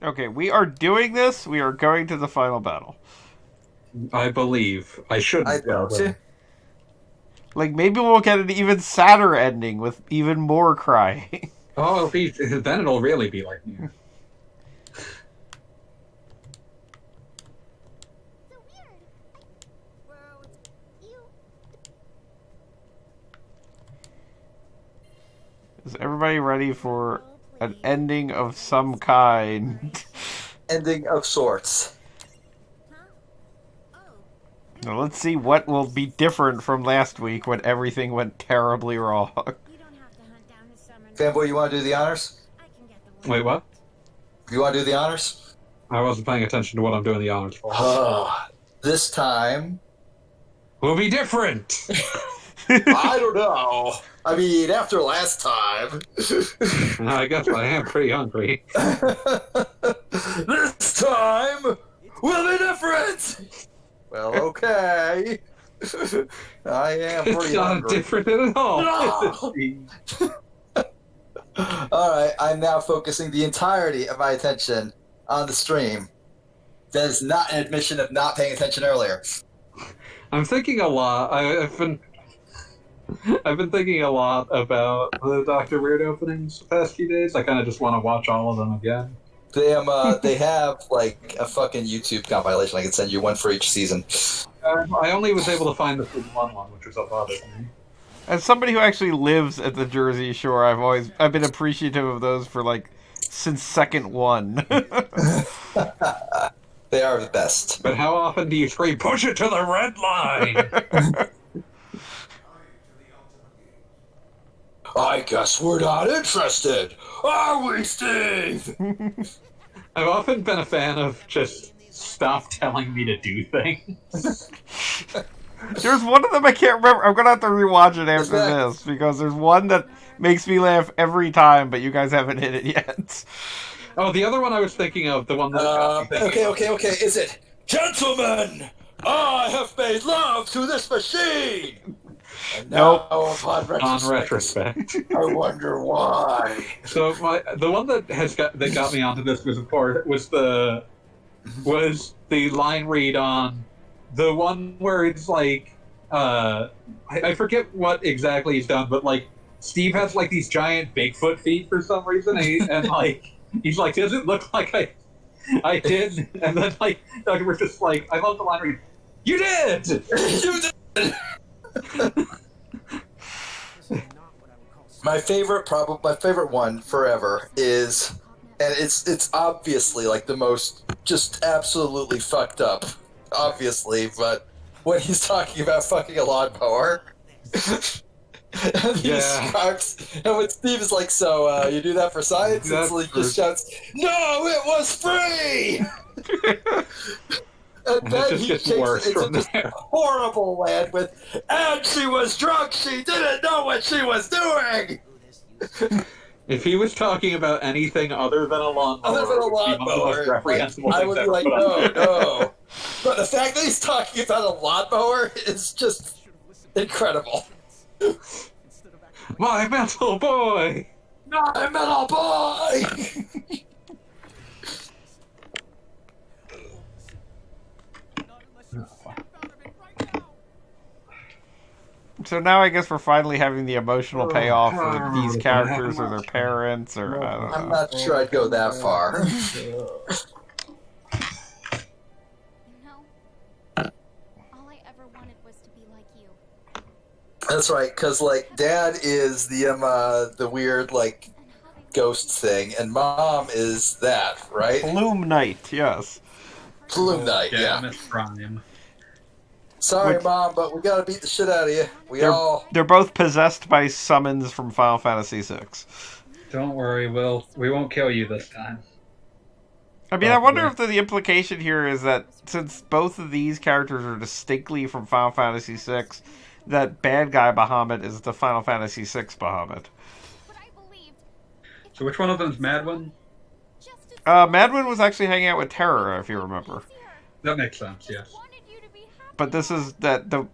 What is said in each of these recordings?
Okay, we are doing this. We are going to the final battle. I believe. I should I go. don't. Like, maybe we'll get an even sadder ending with even more crying. Oh, then it'll really be like me. Is everybody ready for an ending of some kind? Ending of sorts. Now let's see what will be different from last week when everything went terribly wrong. Fanboy, you want to do the honors? Wait, what? You want to do the honors? I wasn't paying attention to what I'm doing the honors for. This time... Will be different! I don't know. I mean, after last time... I guess I am pretty hungry. This time will be different! Well, okay. I am pretty It's not hungry. different at all. No! Alright, I'm now focusing the entirety of my attention on the stream. That is not an admission of not paying attention earlier. I'm thinking a lot. I've been thinking a lot about the Doctor Weird openings the past few days. I kind of just want to watch all of them again. They have like a fucking YouTube compilation. I can send you one for each season. I only was able to find the Food One, which was a bother to me. As somebody who actually lives at the Jersey Shore, I've been appreciative of those for like since second one. They are the best. But how often do you scream, "Push it to the red line"? I guess we're not interested, are we, Steve? I've often been a fan of just stop telling me to do things. There's one of them I can't remember. I'm gonna have to rewatch it after this because there's one that makes me laugh every time, but you guys haven't hit it yet. Oh, the other one I was thinking of, the one that Okay. Is it, gentlemen? I have made love to this machine. And now, upon retrospect, I wonder why. So the one that got me onto this was the line read on the one where it's like I forget what exactly he's done, but like Steve has like these giant Bigfoot feet for some reason, and like he's like, does it look like I did? And then like Doctor was just like, I love the line read, you did. You did. My favorite one forever is, and it's obviously like the most just absolutely fucked up, obviously, but when he's talking about fucking a lawnmower, and he describes, and when Steve is like, so you do that for science? And so he just shouts, "No, it was free!" And then he takes it into this horrible land with, and she was drunk, she didn't know what she was doing! If he was talking about anything other than a lawnmower, I would be like, no. But the fact that he's talking about a lawnmower is just incredible. My metal boy! My metal boy! So now I guess we're finally having the emotional payoff of these characters or their parents, or I don't know. I'm not sure I'd go that far. All I ever wanted was to be like you. That's right, because like Dad is the weird like ghost thing, and Mom is that, right? Plume Knight, yes. Plume Knight, yeah. Miss Prime. Sorry, Mom, but we gotta beat the shit out of you. They're both possessed by summons from Final Fantasy VI. Don't worry, we won't kill you this time. I mean, I wonder if the implication here is that since both of these characters are distinctly from Final Fantasy VI, that bad guy Bahamut is the Final Fantasy VI Bahamut. So which one of them is Madwin? Madwin was actually hanging out with Terra, if you remember. That makes sense, yes. But this is that the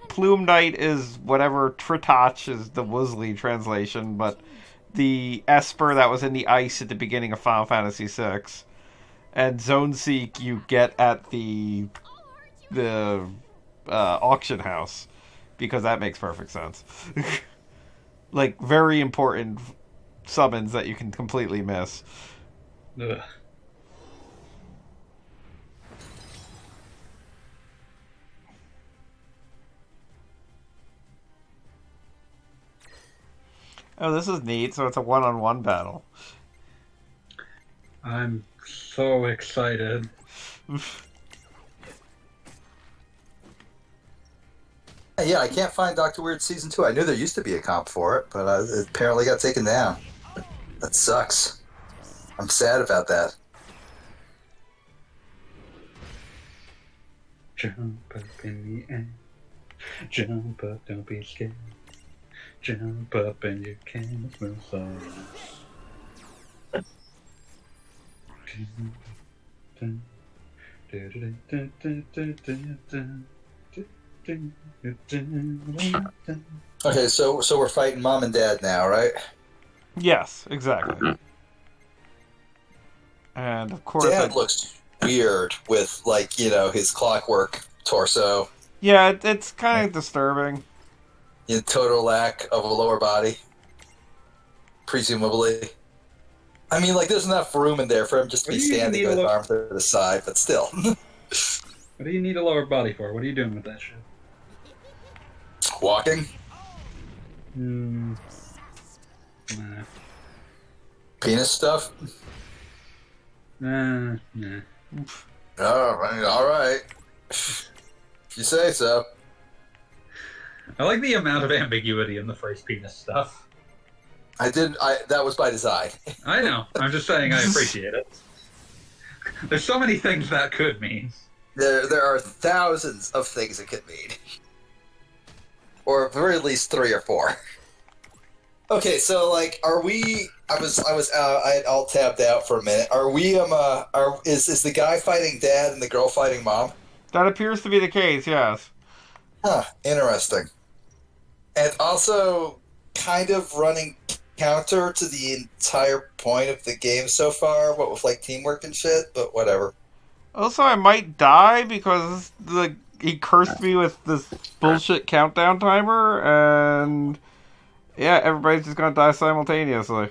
Plume Knight is whatever Tritach is the Woosley translation, but the Esper that was in the ice at the beginning of Final Fantasy VI. And Zone Seek you get at the auction house, because that makes perfect sense. Like, very important summons that you can completely miss. Ugh. Oh, this is neat. So it's a one-on-one battle. I'm so excited. Yeah, I can't find Dr. Weird Season 2. I knew there used to be a comp for it, but it apparently got taken down. That sucks. I'm sad about that. Jump up in the air. Jump up, don't be scared. Jump up and you can't move forward. Okay, so we're fighting Mom and Dad now, right? Yes, exactly. And of course, Dad looks weird with, like, you know, his clockwork torso. Yeah, it's kind of disturbing. In total lack of a lower body, presumably. I mean, like, there's enough room in there for him just to be standing with his arms to the side, but still. What do you need a lower body for? What are you doing with that shit? Walking? Nah. Penis stuff? Nah. Oh, all right. If you say so. I like the amount of ambiguity in the phrase penis stuff. That was by design. I know. I'm just saying I appreciate it. There's so many things that could mean. There are thousands of things it could mean. Or at the very least 3 or 4. Okay, so, like, are we... I had alt tabbed out for a minute. Are we, is the guy fighting Dad and the girl fighting Mom? That appears to be the case, yes. Huh, interesting. And also, kind of running counter to the entire point of the game so far, what with, like, teamwork and shit, but whatever. Also, I might die because he cursed me with this bullshit countdown timer, and yeah, everybody's just gonna die simultaneously.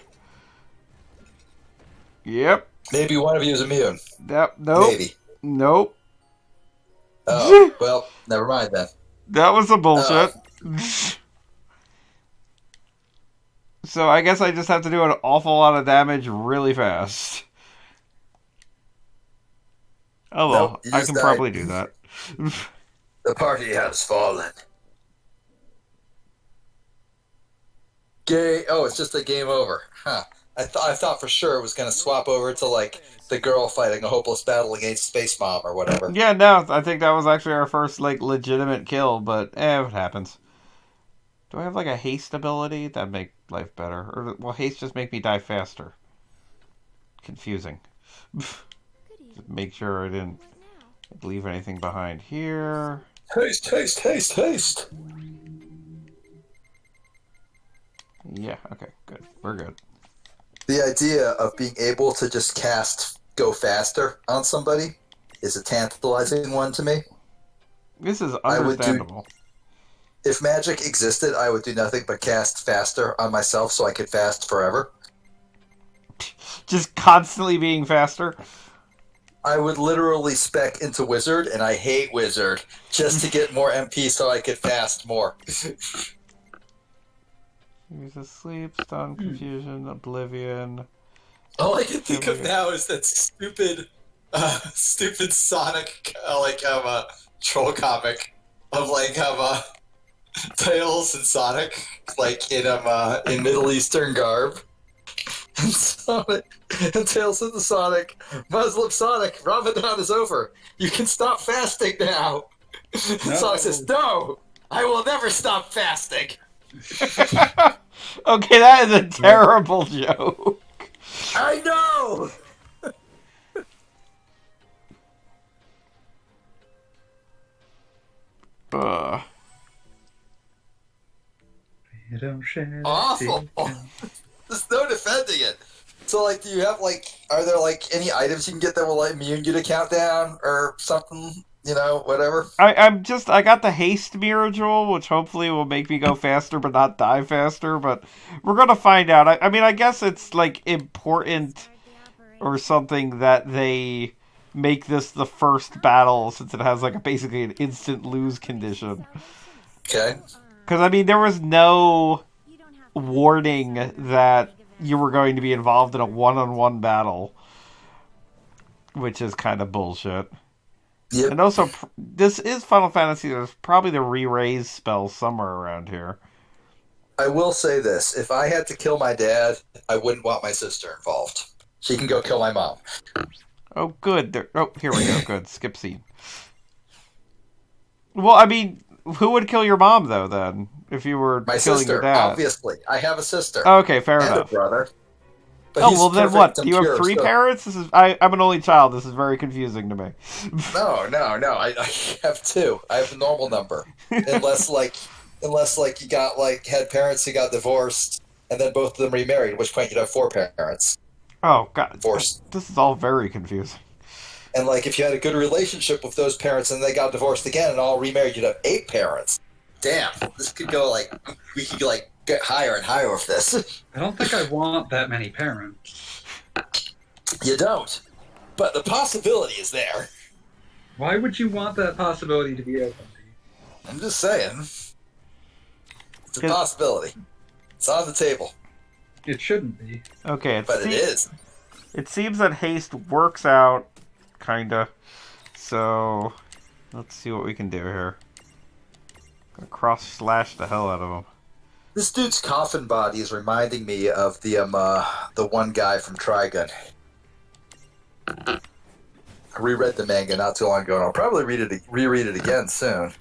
Yep. Maybe one of you is immune. Yep. Nope. Maybe. Nope. Oh, well, never mind then. That was a bullshit. So I guess I just have to do an awful lot of damage really fast. Oh well, Nope, I can probably do that. The party has fallen. Oh, it's just a game over. Huh. I thought for sure it was going to swap over to, like, the girl fighting a hopeless battle against Space Mom or whatever. Yeah, no, I think that was actually our first, like, legitimate kill, but it happens. Do I have, like, a haste ability? That'd make life better. Or will haste just make me die faster? Confusing. Make sure I didn't leave anything behind here. Haste, haste, haste, haste! Yeah, okay, good. We're good. The idea of being able to just cast Go Faster on somebody is a tantalizing one to me. This is understandable. If magic existed, I would do nothing but cast Faster on myself so I could fast forever. Just constantly being faster? I would literally spec into Wizard, and I hate Wizard, just to get more MP so I could fast more. He's asleep, stun, confusion, oblivion. All I can think of now is that stupid Sonic, troll comic of, Tails and Sonic, in Middle Eastern garb. And Tails says to Sonic, Muslim Sonic, Ramadan is over. You can stop fasting now. No. Sonic says, no, I will never stop fasting. Okay, that is a terrible joke. I know! You don't share awful. There's no defending it. So, like, do you have, like, are there, like, any items you can get that will, like, immune you to countdown or something? You know, whatever. I got the haste mirror jewel, which hopefully will make me go faster but not die faster, but we're gonna find out. I mean, I guess it's, like, important or something that they make this the first battle, since it has, like, basically an instant lose condition. Okay. Because, I mean, there was no warning that you were going to be involved in a one-on-one battle, which is kind of bullshit. Yep. And also, this is Final Fantasy. There's probably the re-raise spell somewhere around here. I will say this. If I had to kill my dad, I wouldn't want my sister involved. She can go kill my mom. Oh, good. Here we go. Good. Skip scene. Well, I mean, who would kill your mom, though, then? If you were my killing sister, your dad? obviously. I have a sister. Okay, fair and enough. a brother. But Oh, he's well, then perfect what? and Do you have pure, 3 so- parents? I'm an only child. This is very confusing to me. No. I have 2. I have a normal number. Unless you got, like, had parents who got divorced, and then both of them remarried, at which point you'd have 4 parents. Oh, God. Divorced. This is all very confusing. And, like, if you had a good relationship with those parents and they got divorced again and all remarried, you'd have 8 parents. Damn, this could go, like, we could, like, get higher and higher with this. I don't think I want that many parents. You don't. But the possibility is there. Why would you want that possibility to be open? I'm just saying. It's a possibility. It's on the table. It shouldn't be. Okay, But it is. It seems that haste works out, kinda. So, let's see what we can do here. Gonna cross-slash the hell out of him. This dude's coffin body is reminding me of the one guy from Trigun. I reread the manga not too long ago, and I'll probably reread it again soon.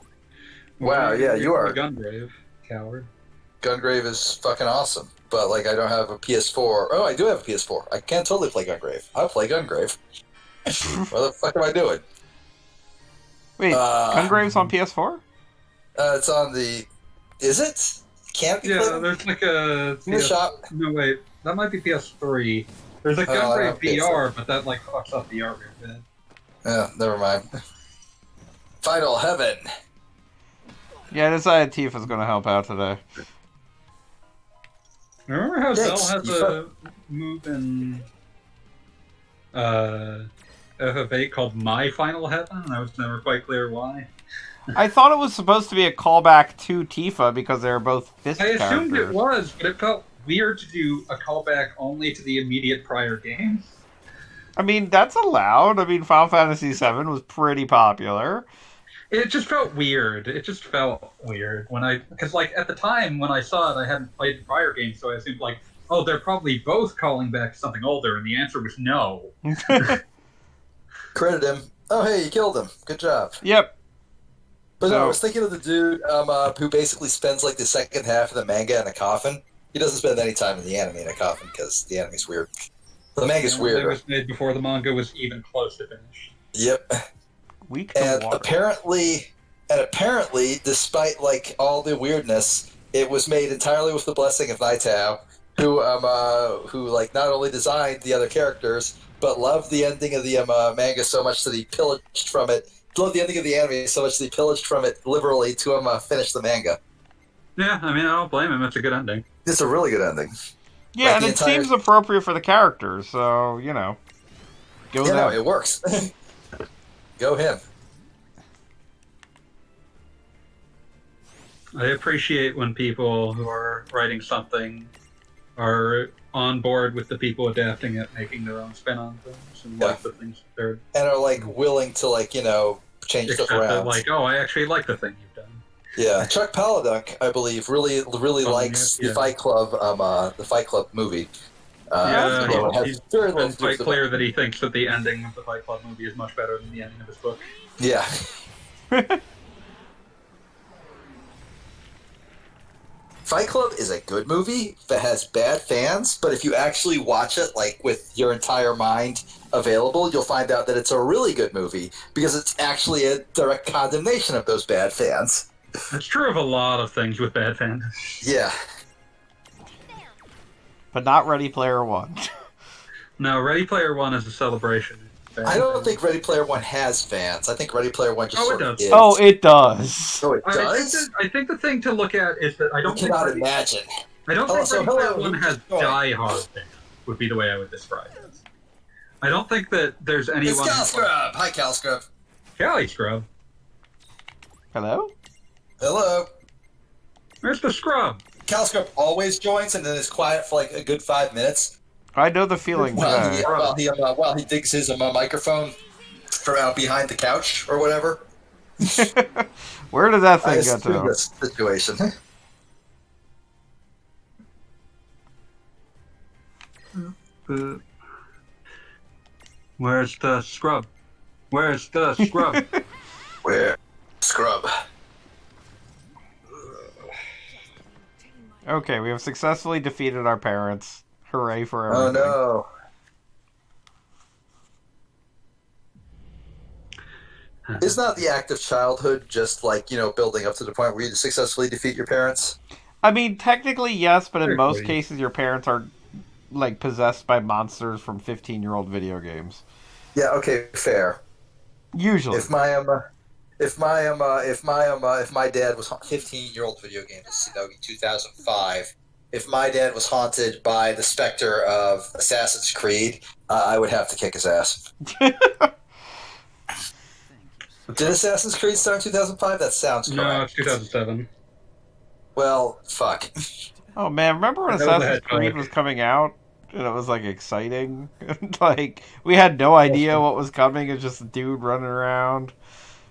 Wow, yeah, you are. Gungrave, coward. Gungrave is fucking awesome, but, like, I don't have a PS4. Oh, I do have a PS4. I can totally play Gungrave. I'll play Gungrave. What the fuck am I doing? Wait, Gungrave's on PS4? It's on the... Is it? Can't be Yeah, played? there's like a... In the shop. No, wait. That might be PS3. There's a I Gungrave have VR, but that, like, fucks up the art real bit. Yeah, never mind. Final Heaven. Yeah, I decided Tifa's gonna help out today. Remember how Thanks, Zell has a move in FF8 called My Final Heaven? And I was never quite clear why. I thought it was supposed to be a callback to Tifa because they're both fist I assumed characters. it was, but it felt weird to do a callback only to the immediate prior game. I mean, that's allowed. I mean, Final Fantasy VII was pretty popular. It just felt weird. Because, like, at the time when I saw it, I hadn't played the prior game, so I assumed, like, oh, they're probably both calling back something older, and the answer was no. Credit him. Oh, hey, you killed him. Good job. Yep. But no, So- I was thinking of the dude who basically spends, like, the second half of the manga in a coffin. He doesn't spend any time in the anime in a coffin because the anime's weird. The manga's It weirder. was made before the manga was even close to finished. Yep. Weak to And water. apparently, despite, like, all the weirdness, it was made entirely with the blessing of Naitao, who like not only designed the other characters but loved the ending of the manga so much that he pillaged from it. Loved the ending of the anime so much that he pillaged from it liberally to finish the manga. Yeah, I mean, I don't blame him. It's a good ending. It's a really good ending. Yeah, like and the it entire- seems appropriate for the characters, so, you know. Go Yeah, no, them. it works. Go him. I appreciate when people who are writing something are on board with the people adapting it, making their own spin on things, and like the things that they're And are, like, willing to, like, you know, change stuff accept it, around. like, oh, I actually like the thing you've done. Yeah, Chuck Palahniuk, I believe, really likes yeah. the Fight Club movie. Yeah, it has he's very little It's to do quite with the clear that he thinks that the ending of the Fight Club movie is much better than the ending of his book. Yeah. Fight Club is a good movie that has bad fans, but if you actually watch it, like, with your entire mind available, you'll find out that it's a really good movie because it's actually a direct condemnation of those bad fans. It's true of a lot of things with bad fans. Yeah. but not Ready Player One. No, Ready Player One is a celebration. I don't think Ready Player One has fans. I think Ready Player One just sort of is. Oh, it does. Oh, it does? I think the thing to look at is that I don't think imagine. I don't think Ready Player One has die-hard fans, would be the way I would describe it. I don't think that there's anyone... It's CaliScrub! Hi, CaliScrub. CaliScrub? Hello? Hello. Where's the scrub? CaliScrub always joins and then is quiet for like a good 5 minutes. I know the feeling. While he digs his microphone from out behind the couch or whatever. Where did that thing get to? This situation. Where's the scrub? Where's the scrub? Where? Scrub. Okay, we have successfully defeated our parents. Hooray for everything. Oh no. Isn't that the act of childhood just like, building up to the point where you successfully defeat your parents? I mean, technically yes, but in most cases your parents are like possessed by monsters from 15-year-old video games. Yeah, okay, fair. Usually. If my dad was 15-year-old video game, that would be 2005. If my dad was haunted by the specter of Assassin's Creed, I would have to kick his ass. Did Assassin's Creed start in 2005? That sounds correct. No, it's 2007. Well, fuck. Oh man, remember when Assassin's Creed was coming out? And it was like exciting? Like, we had no idea what was coming, it's just a dude running around.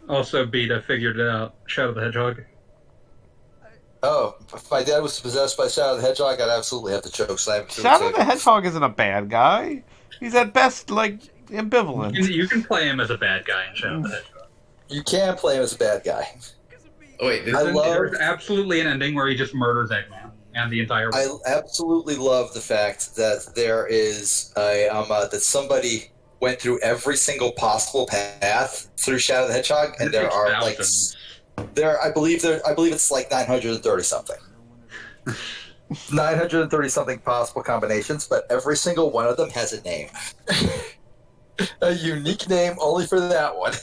Also, Beta figured it out. Shadow the Hedgehog. Oh, if my dad was possessed by Shadow the Hedgehog, I'd absolutely have to choke slam him. Shadow the Hedgehog isn't a bad guy. He's at best, like, ambivalent. You can play him as a bad guy in Shadow the Hedgehog. You can play him as a bad guy. Oh, wait, there's absolutely an ending where he just murders Eggman and the entire world. I absolutely love the fact that there is that somebody went through every single possible path through Shadow the Hedgehog, and there are like I believe it's like 930 something. 930 something possible combinations, but every single one of them has a name. A unique name only for that one.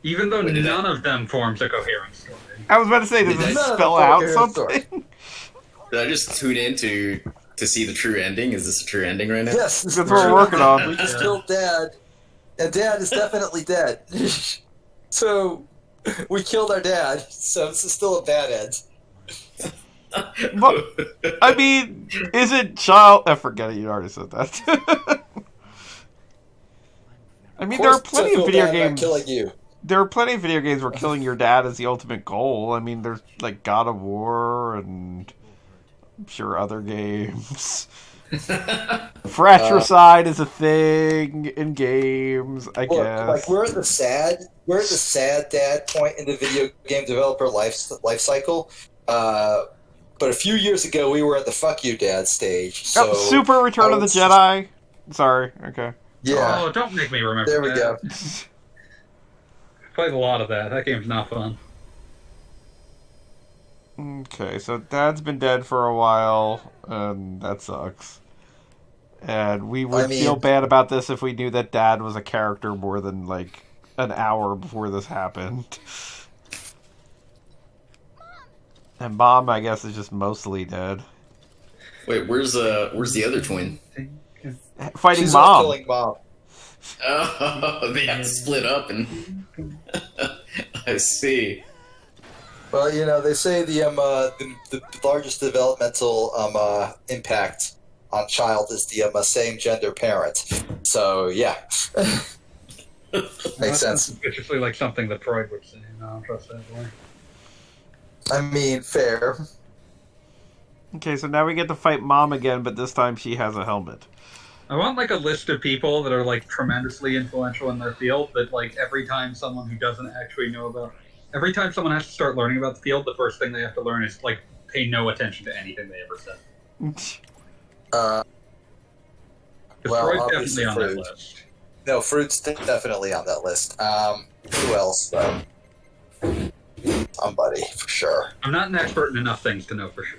Even though none of them forms a coherent story. I was about to say, does it spell out something? Did I just tune in to see the true ending? Is this a true ending right now? Yes, that's what we're working on. We just killed Dad, and Dad is definitely dead. So we killed our dad. So this is still a bad end. But, I mean, is it child? I forget it. You already said that. I mean, there are plenty of video games. Killing you. There are plenty of video games where killing your dad is the ultimate goal. I mean, there's like God of War and I'm sure other games. Fratricide is a thing in games, I guess. Like we're at the sad dad point in the video game developer life cycle. But a few years ago, we were at the fuck you dad stage. So Super Return of the Jedi. Sorry. Okay. Yeah. Oh, don't make me remember. There we go. Played a lot of that. That game's not fun. Okay, so Dad's been dead for a while, and that sucks. And we would feel bad about this if we knew that Dad was a character more than, like, an hour before this happened. And Mom, I guess, is just mostly dead. Wait, where's the other twin? Fighting She's Mom. Killing Mom. Oh, they have to split up, and I see. Well, they say the largest developmental impact on child is the same gender parent. So yeah, makes sense. Suspiciously like something that Freud would say. No, I don't trust that boy. I mean, fair. Okay, so now we get to fight Mom again, but this time she has a helmet. I want like a list of people that are like tremendously influential in their field, but like every time someone who doesn't actually know about, every time someone has to start learning about the field, the first thing they have to learn is like pay no attention to anything they ever said. Freud's definitely on that list. No, Freud's definitely on that list. Who else? Somebody for sure. I'm not an expert in enough things to know for sure.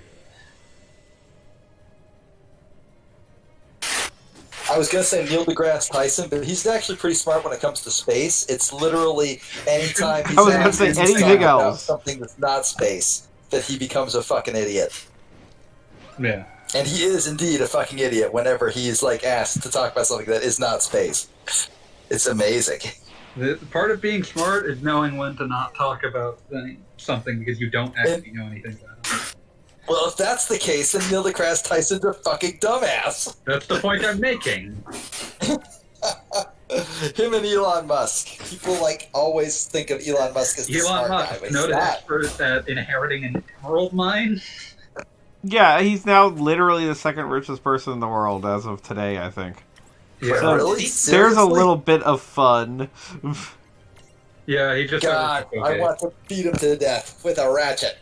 I was gonna say Neil deGrasse Tyson, but he's actually pretty smart when it comes to space. It's literally anytime he's I was gonna say anything about else. something that's not space that he becomes a fucking idiot. Yeah. And he is indeed a fucking idiot whenever he's like asked to talk about something that is not space. It's amazing. The part of being smart is knowing when to not talk about something because you don't actually know anything about it. Well, if that's the case, then Neil deGrasse Tyson's a fucking dumbass. That's the point I'm making. Him and Elon Musk. People like always think of Elon Musk as the Elon smart Musk, guy. But noted expert at inheriting an emerald mine. Yeah, he's now literally the second richest person in the world as of today, I think. Yeah. So Really? there's Seriously? a little bit of fun. Yeah, he just. God, I want to beat him to death with a ratchet.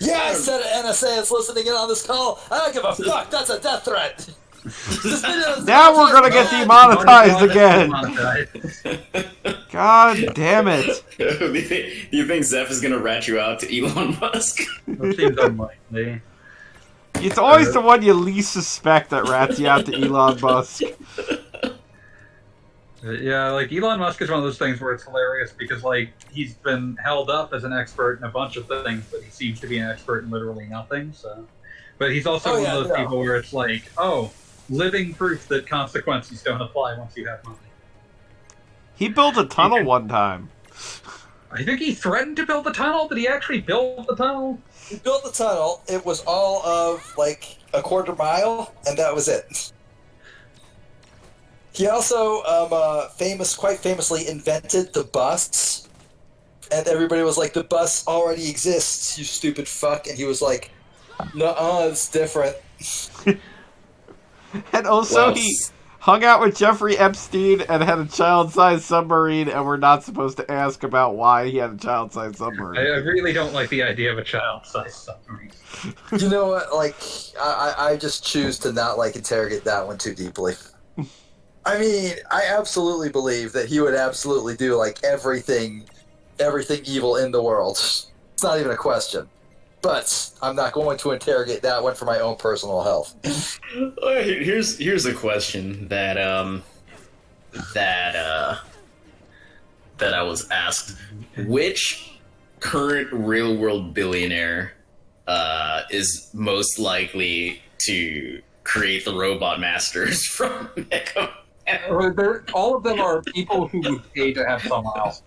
Yeah, I said it. NSA is listening in on this call. I don't give a fuck. That's a death threat. Now we're gonna get demonetized again. God damn it! Do you think Zeph is gonna rat you out to Elon Musk? That seems unlikely. It's always the one you least suspect that rats you out to Elon Musk. Yeah, like Elon Musk is one of those things where it's hilarious because like he's been held up as an expert in a bunch of things, but he seems to be an expert in literally nothing. So, but he's also one of those people where it's like, oh, living proof that consequences don't apply once you have money. He built a tunnel one time. I think he threatened to build the tunnel. Did he actually build the tunnel? He built the tunnel. It was all of like a quarter mile, and that was it. He also, quite famously invented the bus, and everybody was like, "The bus already exists, you stupid fuck," and he was like, "Nuh-uh, it's different." And also he hung out with Jeffrey Epstein and had a child-sized submarine, and we're not supposed to ask about why he had a child-sized submarine. I really don't like the idea of a child-sized submarine. You know what? Like, I just choose to not like interrogate that one too deeply. I mean, I absolutely believe that he would absolutely do like everything evil in the world. It's not even a question. But I'm not going to interrogate that one for my own personal health. Here's a question that I was asked. Which current real world billionaire is most likely to create the robot masters from Mecha? All of them are people who would pay to have someone else.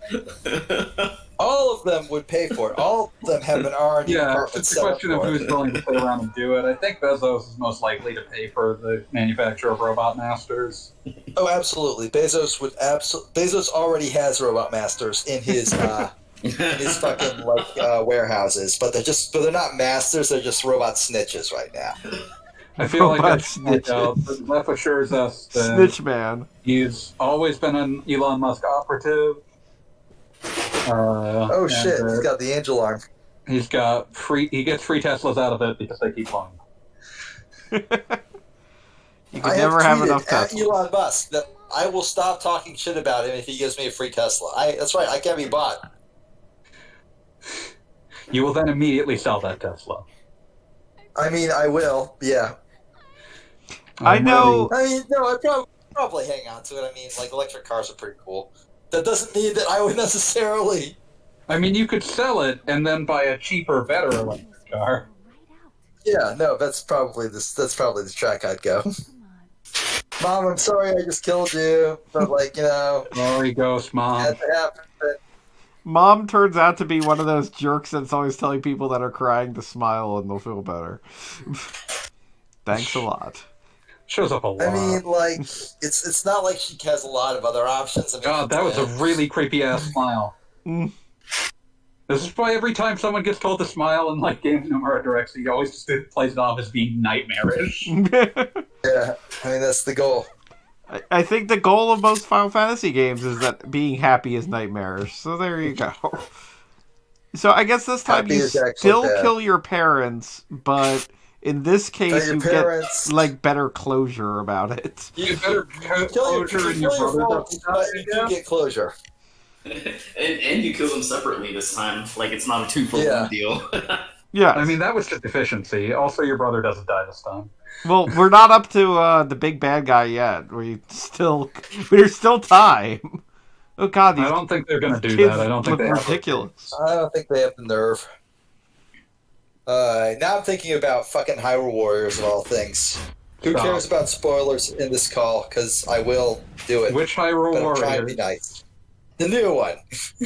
All of them would pay for it. All of them have an R&D department it's a set up question of for who's it. willing to play around and do it. I think Bezos is most likely to pay for the manufacture of robot masters. Oh, absolutely. Bezos already has robot masters in his fucking like warehouses, but they're not masters. They're just robot snitches right now. I feel like Robot that's Left assures us that Snitch man. he's always been an Elon Musk operative. Oh shit! He's got the angel arm. He gets free Teslas out of it because they keep lying. You can I never have tweeted enough at Tesla. Elon Musk that I will stop talking shit about him if he gives me a free Tesla. That's right. I can't be bought. You will then immediately sell that Tesla. I mean, I will. Yeah. I know. I mean, no, I'd probably hang on to it. I mean, like, electric cars are pretty cool. That doesn't mean that I would necessarily... I mean, you could sell it and then buy a cheaper, better electric car. Yeah, no, that's probably the track I'd go. Mom, I'm sorry I just killed you, but, like, you know... Glory ghost, Mom. Had to happen. Mom turns out to be one of those jerks that's always telling people that are crying to smile and they'll feel better. Thanks a lot. Shows up a lot. I mean, like, it's not like she has a lot of other options. I mean, God, that was a really creepy-ass smile. Mm. This is why every time someone gets told to smile in, like, Games Nomura Directs, he always just plays it off as being nightmarish. Yeah, I mean, that's the goal. I think the goal of most Final Fantasy games is that being happy is nightmarish. So there you go. So I guess this time Happy you is actually still bad. kill your parents, but in this case your you parents- get like better closure about it. You better Kill your faults, but you do get closure. And you kill them separately this time. Like it's not a two-for-one Yeah. deal. Yeah. I mean, that was just efficiency. Also, your brother doesn't die this time. Well, we're not up to the big bad guy yet. There's still time. Oh God, I don't think they're going to do kids that. I don't think look they have ridiculous. I don't think they have the nerve. Now I'm thinking about fucking Hyrule Warriors of all things. Who Stop. cares about spoilers in this call? Because I will do it. Which Hyrule but I'm Warrior? trying to be nice. The new one.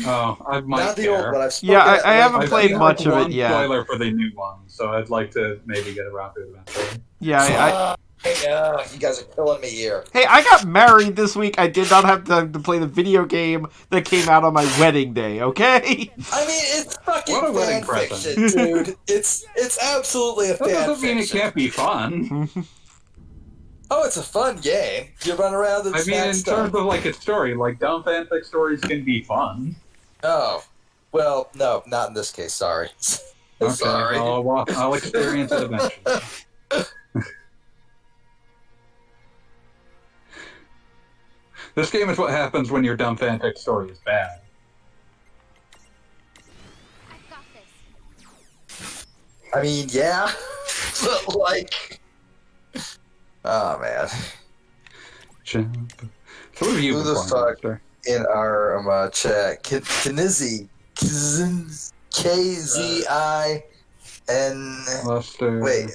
Oh, I might Not the care. old one. I've spoken Yeah, at I haven't length played seen, about much of it one yet. spoiler for the new one, so I'd like to maybe get around to it eventually. Yeah, you guys are killing me here. Hey, I got married this week. I did not have to play the video game that came out on my wedding day, okay? I mean, it's fucking What a wedding fan fiction, dude. It's absolutely a That fan doesn't mean it fiction. can't be fun. Oh, it's a fun game. You run around and I mean, smack in stuff. terms of like a story, like dumb fanfic stories can be fun. Oh, well, no, not in this case. Sorry. Okay, Sorry. I'll experience it eventually. This game is what happens when your dumb fanfic story is bad. I've got this. I mean, yeah, but like, oh man. So what have you Who been the playing, fuck? Master? In our chat, Knizi, K-Z-I-N. Lester. Wait,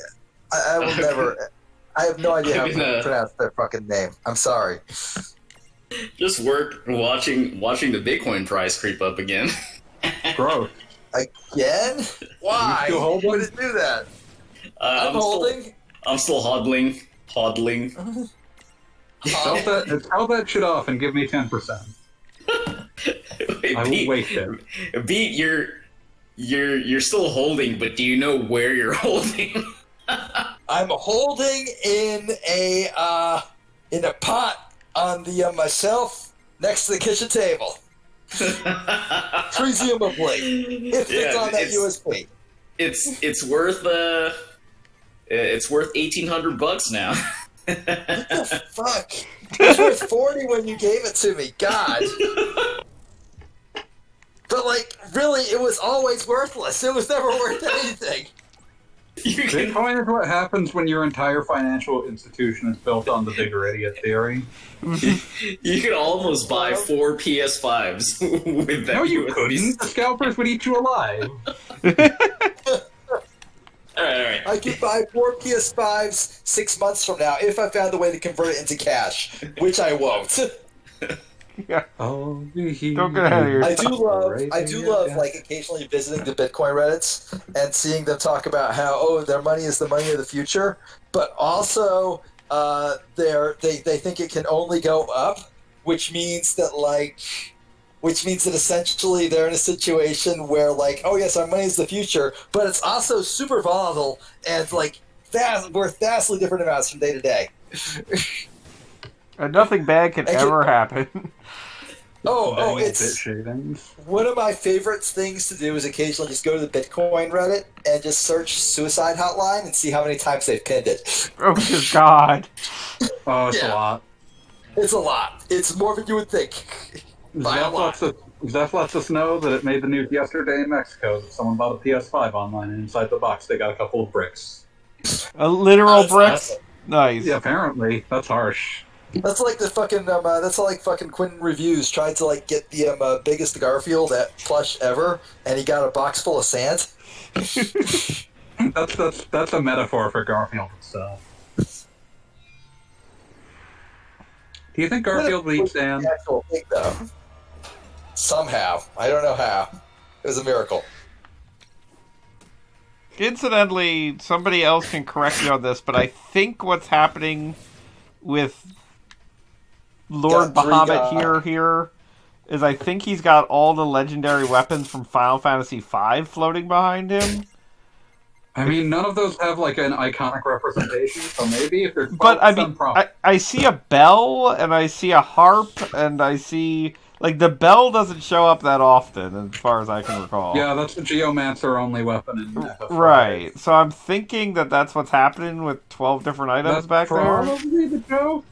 I will never. I have no idea how I mean, to pronounce their fucking name. I'm sorry. Just watching the Bitcoin price creep up again. Gross. Again? Why? still holding? Would it do that? I'm holding. I'm still hodling. Tell that shit off and give me 10%. Wait, I will wait there. Beat, you're still holding, but do you know where you're holding? I'm holding in a pot on the my shelf next to the kitchen table. Presumably, if it's on that USB. It's worth $1,800 now. What the fuck? It was worth 40 when you gave it to me. God. But like, really, it was always worthless. It was never worth anything. You can, Bitcoin is what happens when your entire financial institution is built on the bigger idiot theory. you can almost buy 4 PS5s with that. No, you USB. couldn't. The scalpers would eat you alive. All right. I could buy 4 PS5s 6 months from now if I found a way to convert it into cash, which I won't. Oh, Don't get ahead of yourself. I do love like occasionally visiting the Bitcoin Reddits and seeing them talk about how their money is the money of the future, but also they think it can only go up, which means that essentially they're in a situation where like, oh yes, our money is the future, but it's also super volatile and like worth vastly different amounts from day to day. And nothing bad can ever happen. It's one of my favorite things to do is occasionally just go to the Bitcoin Reddit and just search suicide hotline and see how many times they've pinned it. Oh, good God. Oh, it's a lot. It's a lot. It's more than you would think. By a lot. Zeph lets us know that it made the news yesterday in Mexico that someone bought a PS5 online and inside the box they got a couple of bricks. A literal brick? Awesome. Nice. Yeah, apparently. That's harsh. That's like the fucking that's like fucking Quentin Reviews tried to like get the biggest Garfield plush ever, and he got a box full of sand. That's a metaphor for Garfield itself. Do you think Garfield would eat sand? The actual thing, though. Somehow, I don't know how. It was a miracle. Incidentally, somebody else can correct me on this, but I think what's happening with Lord Bahamut here is I think he's got all the legendary weapons from Final Fantasy V floating behind him. I mean, none of those have like an iconic representation, so maybe if there's But I mean, I see a bell and I see a harp and I see like the bell doesn't show up that often as far as I can recall. Yeah, that's the Geomancer only weapon in FF5. Right. So I'm thinking that that's what's happening with 12 different items back there. Probably the joke.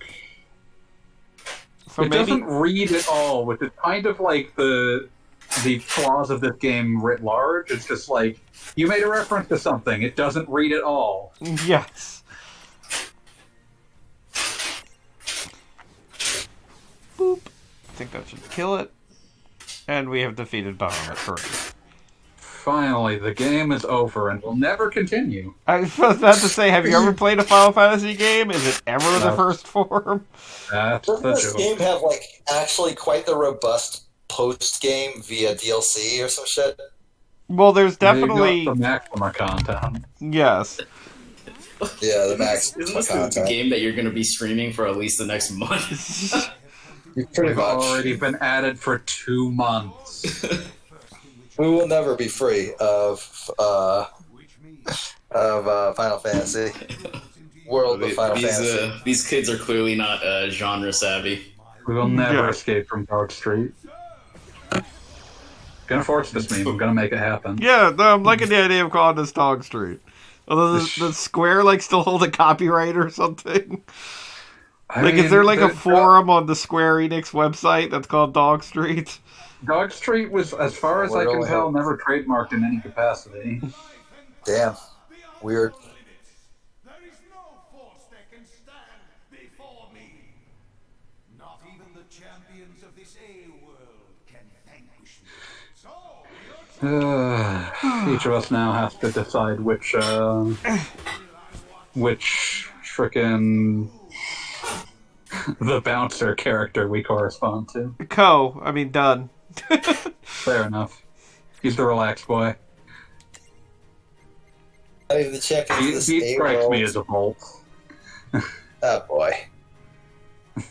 So It maybe doesn't read at all, which is kind of like the the flaws of this game writ large. It's just like, you made a reference to something. It doesn't read at all. Yes. Boop. I think that should kill it. And we have defeated Bahamut forever. Finally, the game is over and will never continue. I was about to say, have you ever played a Final Fantasy game? Is it ever the first form? That's Doesn't the this joke. game have like actually quite the robust post game via DLC or some shit? Well, there's They definitely... got the Maxima content. Yes. Yeah, the max Isn't this the content. game that you're going to be streaming for at least the next month? Pretty They've much. already been added for 2 months. We will never be free of Final Fantasy. World of Final Fantasy. These kids are clearly not genre savvy. We will never Yeah. escape from Dark Street. Gonna force this meme. I'm gonna make it happen. Yeah, no, I'm liking the idea of calling this Dog Street. Although the Square, like, still hold a copyright or something. I Like, mean, is there, like, a the- forum on the Square Enix website that's called Dog Street? Dog Street was, as far as I can Well, tell, never trademarked in any capacity. Damn. Weird. There is no force that can stand before me. Not even the champions of this A-world can vanquish me. So, Each of us now has to decide which frickin' the bouncer character we correspond to. Done. Fair enough. He's the relaxed boy. Not even the champions He of this strikes A-world. me as a bolt. Oh boy.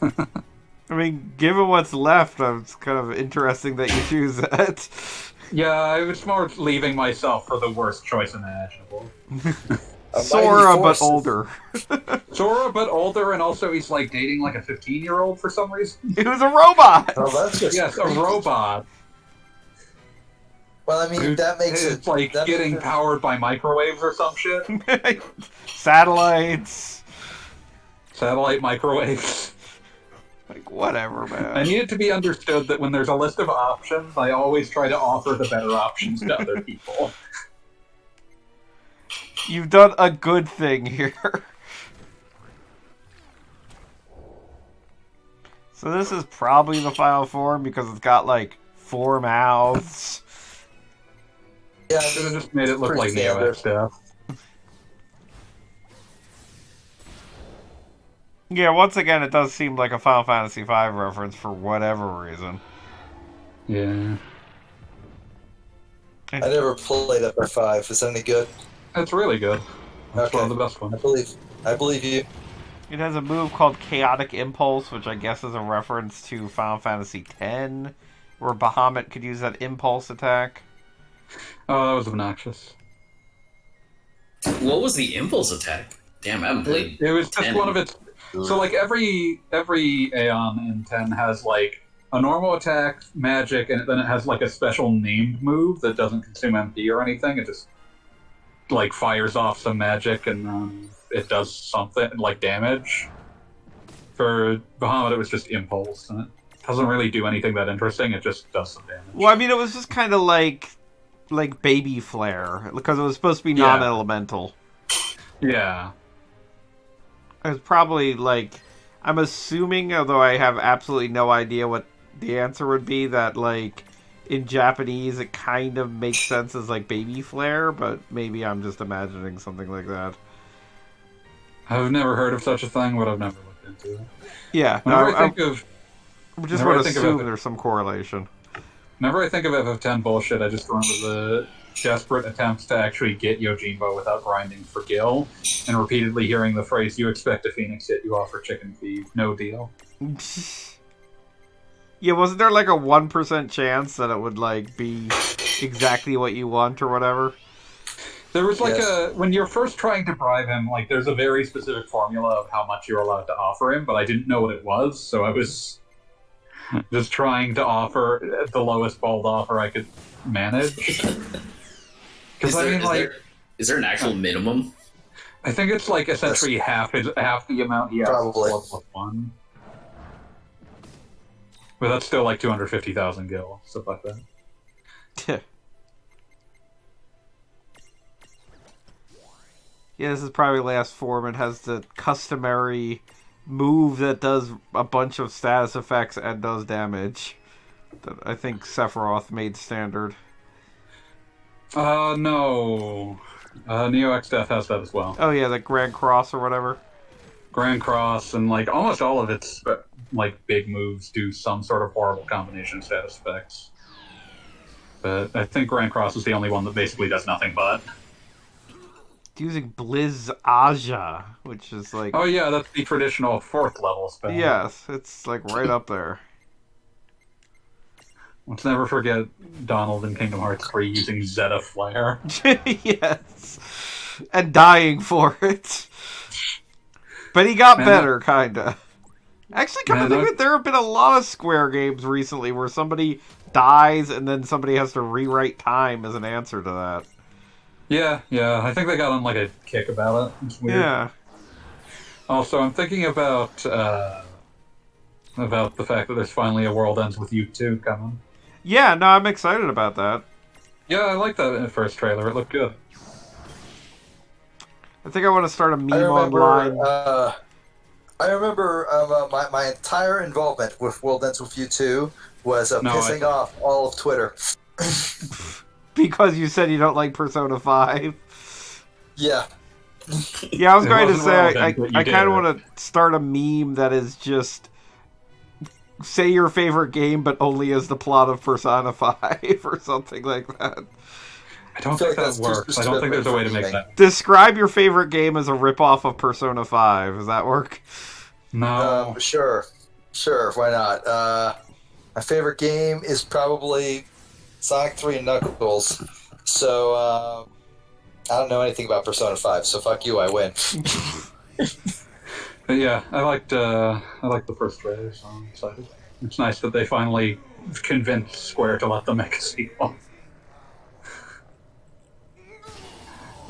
I mean, given what's left, it's kind of interesting that you choose that. Yeah, I was more leaving myself for the worst choice imaginable. Sora, but force. older. Sora, but older, and also he's like dating like a 15-year-old for some reason. He was a robot! Oh, that's just Yes, a robot. Well, I mean, that makes It's it like that getting makes it- powered by microwaves or some shit. Satellites. Satellite microwaves. Like, whatever, man. I need it to be understood that when there's a list of options, I always try to offer the better options to other people. You've done a good thing here. So this is probably the final form because it's got, like, 4 mouths. Yeah, I Should have mean, just made it look pretty like Neo standard. stuff. Yeah, once again, it does seem like a Final Fantasy V reference for whatever reason. Yeah. I never played FF5. Is that any good? That's really good. That's one of the best I ones. believe you. It has a move called Chaotic Impulse, which I guess is a reference to Final Fantasy X, where Bahamut could use that impulse attack. Oh, that was obnoxious. What was the impulse attack? Damn, I haven't played. It was just 10. one of its. So like every Aeon in 10 has like a normal attack, magic, and then it has like a special named move that doesn't consume MP or anything. It just like fires off some magic and it does something like damage. For Bahamut, it was just impulse, and it doesn't really do anything that interesting. It just does some damage. Well, I mean, it was just kind of like Baby Flare, because it was supposed to be Yeah. non-elemental. Yeah. It was probably like, I'm assuming, although I have absolutely no idea what the answer would be, that like in Japanese it kind of makes sense as like Baby Flare, but maybe I'm just imagining something like that. I've never heard of such a thing, but I've never looked into it. Yeah, Whenever no, I think of I just whenever want I to think of assume it- there's some correlation. Whenever I think of FF10 bullshit, I just remember the desperate attempts to actually get Yojimbo without grinding for Gil, and repeatedly hearing the phrase, "You expect a phoenix, yet you offer chicken feed. No deal." Yeah, wasn't there like a 1% chance that it would like be exactly what you want or whatever? There was like Yes. when you're first trying to bribe him, like there's a very specific formula of how much you're allowed to offer him, but I didn't know what it was, so I was just trying to offer the lowest bald offer I could manage. Is Because I there, mean, is, like, there, is there an actual minimum? I think it's like essentially half the amount he has Probably. plus 1. But that's still like 250,000 gil, stuff like that. Yeah, this is probably last form. It has the customary move that does a bunch of status effects and does damage. That I think Sephiroth made standard. No. Neo X Death has that as well. Oh yeah, the Grand Cross or whatever. Grand Cross and like almost all of its like big moves do some sort of horrible combination of status effects. But I think Grand Cross is the only one that basically does nothing but. Using Blizz Aja, which is like... Oh yeah, that's the traditional 4th level spell. Yes, it's like right up there. Let's never forget Donald in Kingdom Hearts 3 using Zeta Flare. Yes. And dying for it. But he got better, kinda. Actually, come to think of it, there have been a lot of Square games recently where somebody dies and then somebody has to rewrite time as an answer to that. Yeah. I think they got on like a kick about it. It's weird. Yeah. Also, I'm thinking about the fact that there's finally a World Ends With You 2 coming. Yeah, no, I'm excited about that. Yeah, I liked that in the first trailer. It looked good. I think I want to start a meme online. I remember my entire involvement with World Ends With You 2 was pissing off all of Twitter. Because you said you don't like Persona 5. Yeah. Yeah, I was going to say, I kind of want to start a meme that is just, say your favorite game, but only as the plot of Persona 5, or something like that. I don't think that works. I don't think there's a way to make that. Describe your favorite game as a ripoff of Persona 5. Does that work? No. Sure, why not? My favorite game is probably Sonic 3 and Knuckles. So, I don't know anything about Persona 5, so fuck you, I win. But yeah, I liked the first trailer, so I'm excited. It's nice that they finally convinced Square to let them make a sequel.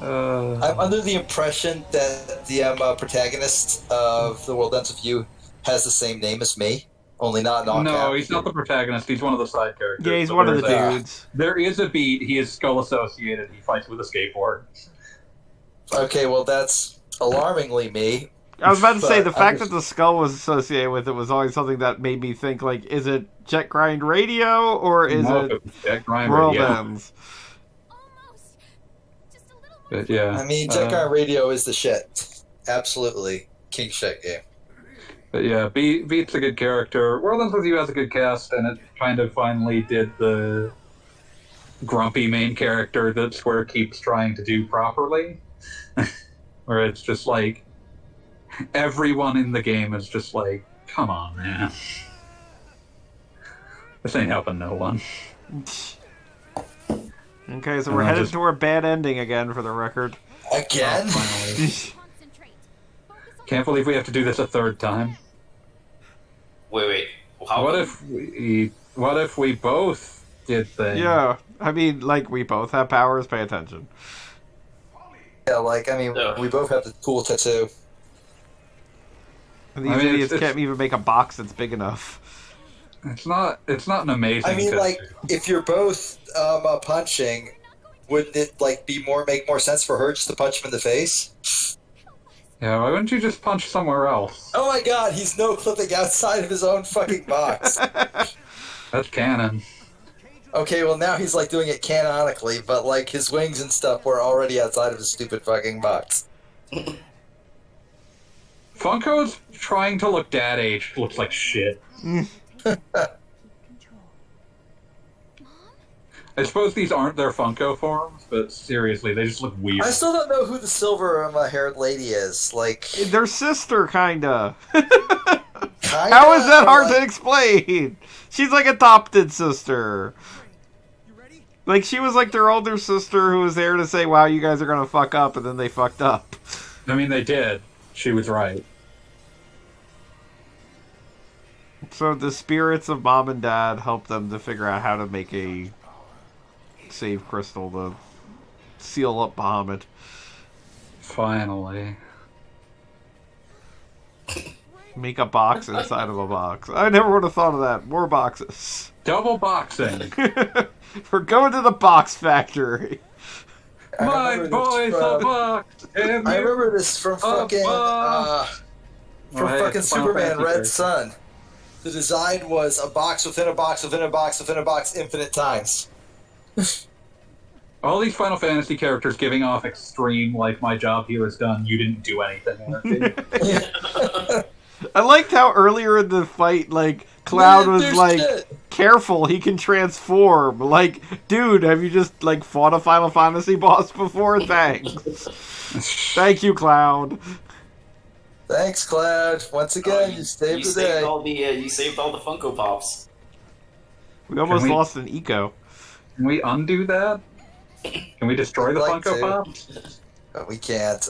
I'm under the impression that the protagonist of The World Ends With You has the same name as me, only not in all No, caps. he's not the protagonist. He's one of the side characters. Yeah, he's one of the dudes. There is a beat. He is skull associated. He fights with a skateboard. Okay, well that's alarmingly me. I was about to say, the fact that the skull was associated with it was always something that made me think, like, is it Jet Grind Radio, or is it Jet Grind World Radio. Ends? But yeah. I mean, Jet Grind Radio is the shit. Absolutely. King shit game. But yeah, Beat's a good character. World Ends With You has a good cast, and it kind of finally did the grumpy main character that Square keeps trying to do properly. Where it's just like, everyone in the game is just like, come on, man. This ain't helping no one. Okay, so we're headed to a bad ending again, for the record. Again? Finally. Can't believe we have to do this a third time. Wait. How What if we both did things? Yeah, I mean, like, we both have powers, pay attention. Yeah, like, I mean, we both have the cool tattoo. And these idiots can't even make a box that's big enough. It's not an amazing I mean, tattoo. like, if you're both punching, wouldn't it like make more sense for her just to punch him in the face? Yeah, why wouldn't you just punch somewhere else? Oh my god, he's no clipping outside of his own fucking box. That's canon. Okay, well now he's like doing it canonically, but like his wings and stuff were already outside of his stupid fucking box. Funko's trying to look dad age looks like shit. I suppose these aren't their Funko forms, but seriously, they just look weird. I still don't know who the silver-haired lady is. Like, Their sister, kinda. kinda, How is that hard like, to explain? She's like adopted sister. Like, she was like their older sister who was there to say, wow, you guys are gonna fuck up, and then they fucked up. I mean, they did. She was right. So the spirits of mom and dad help them to figure out how to make a save crystal to seal up Bahamut. Finally. Make a box inside of a box. I never would have thought of that. More boxes. Double boxing. We're going to the box factory. My boy's a box. I remember this from fucking Superman Red Sun. The design was a box within a box within a box within a box infinite times. All these Final Fantasy characters giving off extreme, like, my job here is done, you didn't do anything. I liked how earlier in the fight, like, Cloud was like, shit. careful, he can transform. Like, dude, have you just, like, fought a Final Fantasy boss before? Thanks. Thank you, Cloud. Thanks, Cloud. Once again, you saved the day. You saved all the Funko Pops. We almost we- lost an eco. Can we undo that? Can we destroy the I'd like Funko to. Pops? But we can't.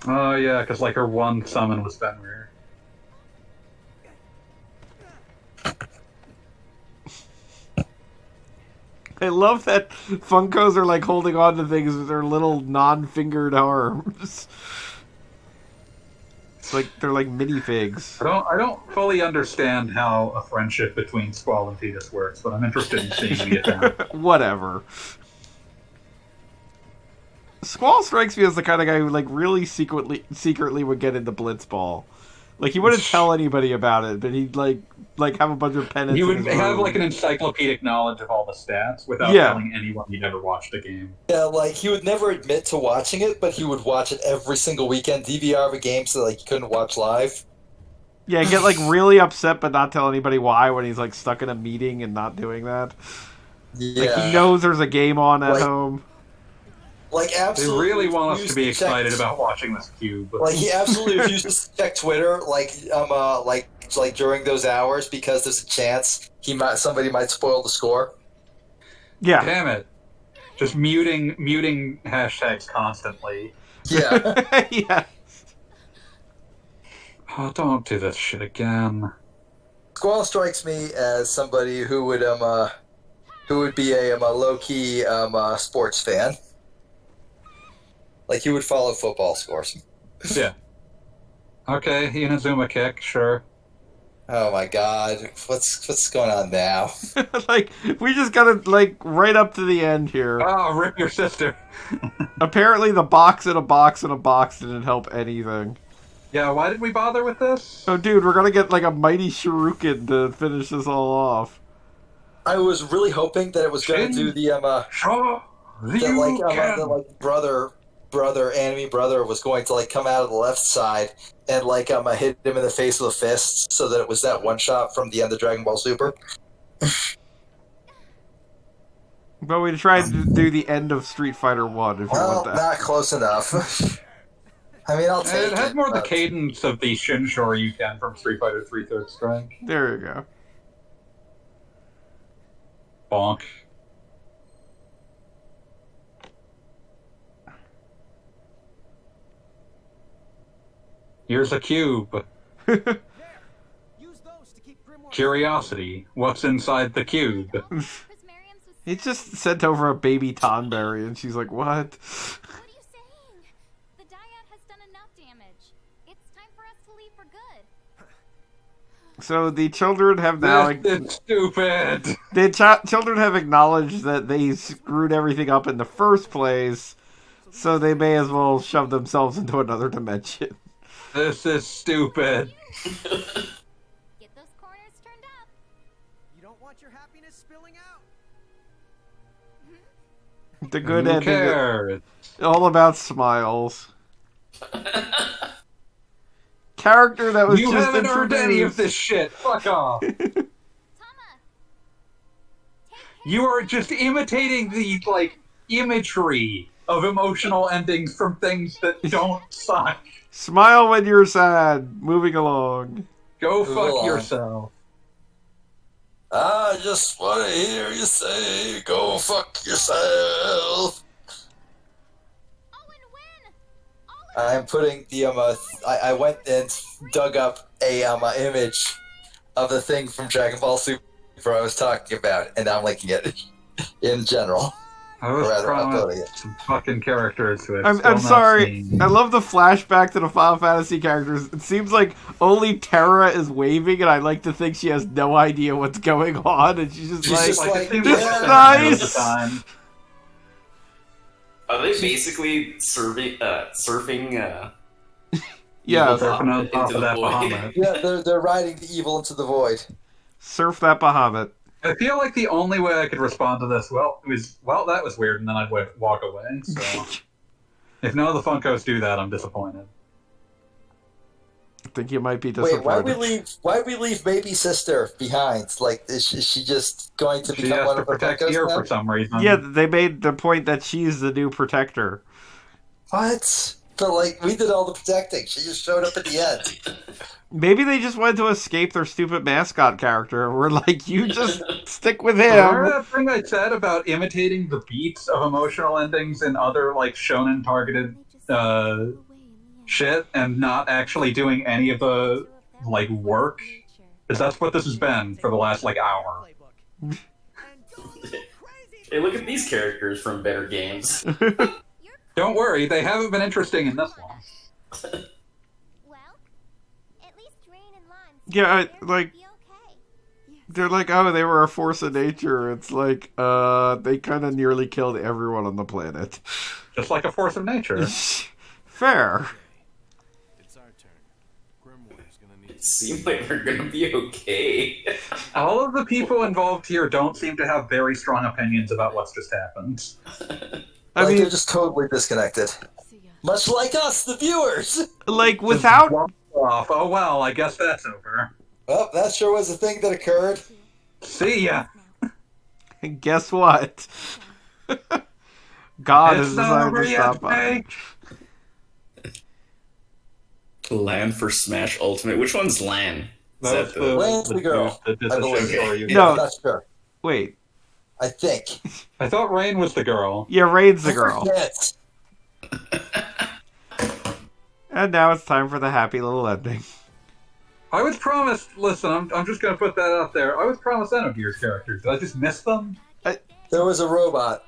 Oh, yeah, because, like, her one summon was Fenrir. I love that Funkos are, like, holding on to things with their little non-fingered arms. It's like, they're like minifigs. I don't fully understand how a friendship between Squall and Tidus works, but I'm interested in seeing the attempt. Whatever. Squall strikes me as the kind of guy who, like, really secretly would get into Blitzball. Like, he wouldn't tell anybody about it, but he'd, like have a bunch of pennants. You would in his have, room. like, an encyclopedic knowledge of all the stats without Yeah. telling anyone you'd ever watched a game. Yeah, like, he would never admit to watching it, but he would watch it every single weekend, DVR of a game so, like, he couldn't watch live. Yeah, get, like, really upset but not tell anybody why when he's, like, stuck in a meeting and not doing that. Yeah. Like, he knows there's a game on at Like- home. Like, They absolutely really want us to refused be check- excited about watching this cube. Like, he absolutely refuses to check Twitter, like during those hours because there's a chance somebody might spoil the score. Yeah. Damn it. Just muting hashtags constantly. Yeah. Yeah. Oh, don't do this shit again. Squall strikes me as somebody who would be a low key sports fan. Like, he would follow football scores. Yeah. Okay, Inazuma kick, sure. Oh my god, what's going on now? Like, we just gotta, like, right up to the end here. Oh, rip your sister. Apparently the box in a box in a box didn't help anything. Yeah, why did we bother with this? Oh, dude, we're gonna get, like, a mighty shuriken to finish this all off. I was really hoping that it was going to do the Sure, enemy brother was going to, like, come out of the left side and, like, hit him in the face with a fist so that it was that one shot from the end of Dragon Ball Super. But we tried to do the end of Street Fighter 1 if you Well, want that. not close enough. I mean, I'll take it. It had more the but- cadence of the Shin Shoryuken from Street Fighter 3 Third Strike. There you go. Bonk. Here's a cube. Curiosity. What's inside the cube? He just sent over a baby Tonberry, and she's like, what? What are you saying? The dyad has done enough damage. It's time for us to leave for good. So the children have now... It's stupid! The children have acknowledged that they screwed everything up in the first place, so they may as well shove themselves into another dimension. This is stupid. Get those corners turned up. You don't want your happiness spilling out. The good Who ending. cares? All about smiles. Character that was You just haven't earned any of introduced. this shit. Fuck off. Tama. You are just imitating the, like, imagery of emotional endings from things that don't suck. Smile when you're sad. Moving along. Go Move fuck along. yourself. I just want to hear you say, go fuck yourself. Owen, win. I'm putting the I went and dug up a image of the thing from Dragon Ball Super I was talking about, and now I'm linking it in general. I was Or rather, trying uploading with it. some fucking characters who I've I'm still not sorry. seen. I love the flashback to the Final Fantasy characters. It seems like only Terra is waving, and I like to think she has no idea what's going on, and she's just She's like, just Like, like, it seems this like is the nice. time. Are they basically surfing? yeah, Surfing on top Into of the that void. Bahamut. Yeah, they're riding the evil into the void. surf that Bahamut. I feel like the only way I could respond to this, well, that was weird, and then I'd walk away. So, if none of the Funkos do that, I'm disappointed. I think you might be Wait, disappointed. why we leave baby sister behind? Like, is she just going to She become has one to of the protect Funkos here now? for some reason. Yeah, they made the point that she's the new protector. What? But like, we did all the protecting. She just showed up at the end. Maybe they just wanted to escape their stupid mascot character. We're like, you just stick with Remember him. that thing I said about imitating the beats of emotional endings in other like shonen targeted shit and not actually doing any of the like work? Because that's what this has been for the last like hour. Hey, look at these characters from better games. Don't worry, they haven't been interesting in this one. Well, at least Rain and Lon Yeah, they're like, gonna be okay. they're like, oh, they were a force of nature. It's like, they kind of nearly killed everyone on the planet. Just like a force of nature. Fair. It's our turn. Grimoire's gonna need It seems like we're gonna be okay. All of the people involved here don't seem to have very strong opinions about what's just happened. I Like, mean, they're just totally disconnected. Much like us, the viewers! like, without... Just off. Oh well, I guess that's over. Well, that sure was a thing that occurred. See ya. Guess what? God has It's not decided over to yet, stop by. mate. LAN for Smash Ultimate. Which one's LAN? Is That's that the, Lan's the girl, the I believe. story. No. I'm not sure. Wait. I think. I thought Rain was the girl. Yeah, Raid's the I girl. forget. And now it's time for the happy little ending. I was promised. Listen, I'm just gonna put that out there. I was promised Xenogears characters. Did I just miss them? There was a robot.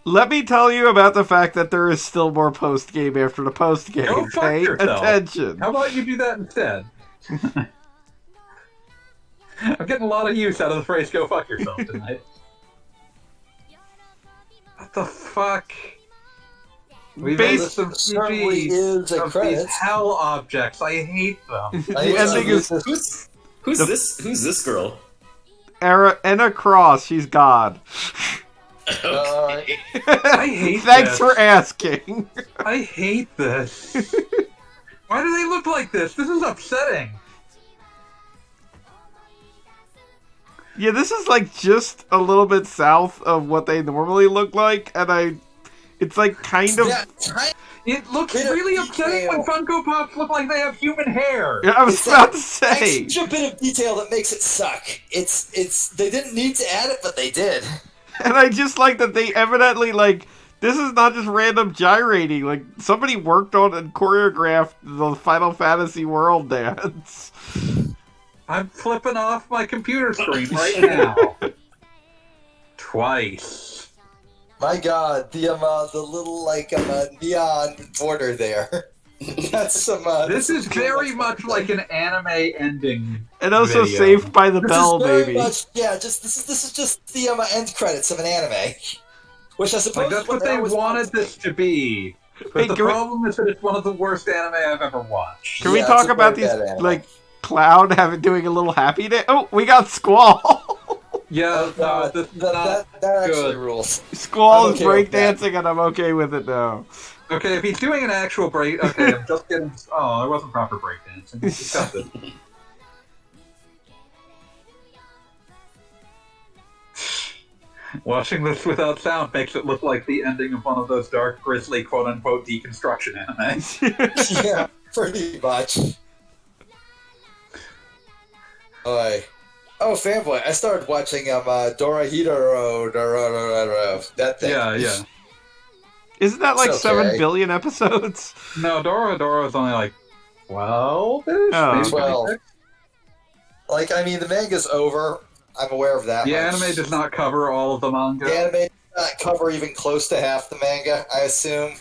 Let me tell you about the fact that there is still more post-game after the post-game. Go fuck Pay yourself. attention. How about you do that instead? I'm getting a lot of use out of the phrase "go fuck yourself" tonight. What the fuck? We've Base- made some certainly CGs is a of credit. these hell objects. I hate them. The ending is Who's this girl? Anna Cross. She's God. Okay. I hate Thanks this. for asking. I hate this. Why do they look like this? This is upsetting. Yeah, this is like just a little bit south of what they normally look like, and it's like kind of. Yeah, tiny- It looks Bit of really upsetting when detail. Funko Pops look like they have human hair. I was It's about that to say. extra bit of detail that makes it suck. It's they didn't need to add it, but they did. And I just like that they evidently, like, this is not just random gyrating. Like, somebody worked on and choreographed the Final Fantasy World dance. I'm flipping off my computer screen right now. Twice. My God, the little like neon border there. That's some. This is very much like an anime ending. And also Video. Saved by the This Bell, is very baby. much, yeah. Just this is just the end credits of an anime, which I suppose Like that's is what they always wanted this to be. But Hey, the can we- problem is that it's one of the worst anime I've ever watched. Can we Yeah, talk it's a about very these, bad anime. like, Cloud doing a little happy day? Oh, we got Squall. Yeah, no, this is not that actually good. rules. Squall I'm is okay with that. breakdancing, and I'm okay with it now. Okay, if he's doing an actual break, okay, I'm just getting. Oh, there wasn't proper breakdancing. Cut it. Watching this without sound makes it look like the ending of one of those dark, grisly, quote-unquote deconstruction animes. Yeah, pretty much. Oh, fanboy! I started watching Dorahedoro, that thing. Yeah. Isn't that like It's 7 okay. billion episodes? No, Dora is only like 12 Oh, maybe 12. 26? Like, I mean, the manga's over. I'm aware of that. The much. anime does not cover all of the manga. The anime not cover even close to half the manga, I assume.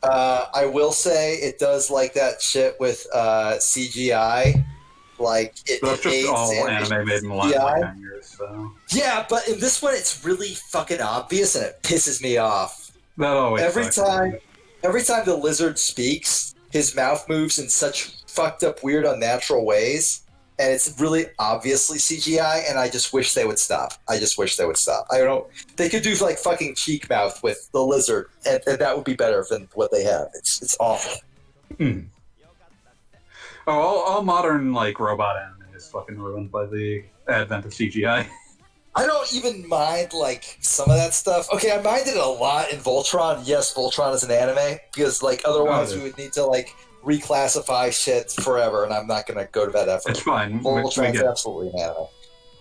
I will say it does like that shit with CGI. Like it That's just aids all animation anime made in the last CGI. like 10 years. So Yeah, but in this one, it's really fucking obvious, and it pisses me off. that always Every sucks. time the lizard speaks, his mouth moves in such fucked up, weird, unnatural ways, and it's really obviously CGI. And I just wish they would stop. I don't. They could do like fucking cheek mouth with the lizard, and that would be better than what they have. It's awful. Oh, all modern like robot anime is fucking ruined by the advent of CGI. I don't even mind like some of that stuff. Okay, I minded it a lot in Voltron. Yes, Voltron is an anime because like otherwise we would need to like reclassify shit forever, and I'm not going to go to that effort. It's fine. Voltron's absolutely an anime.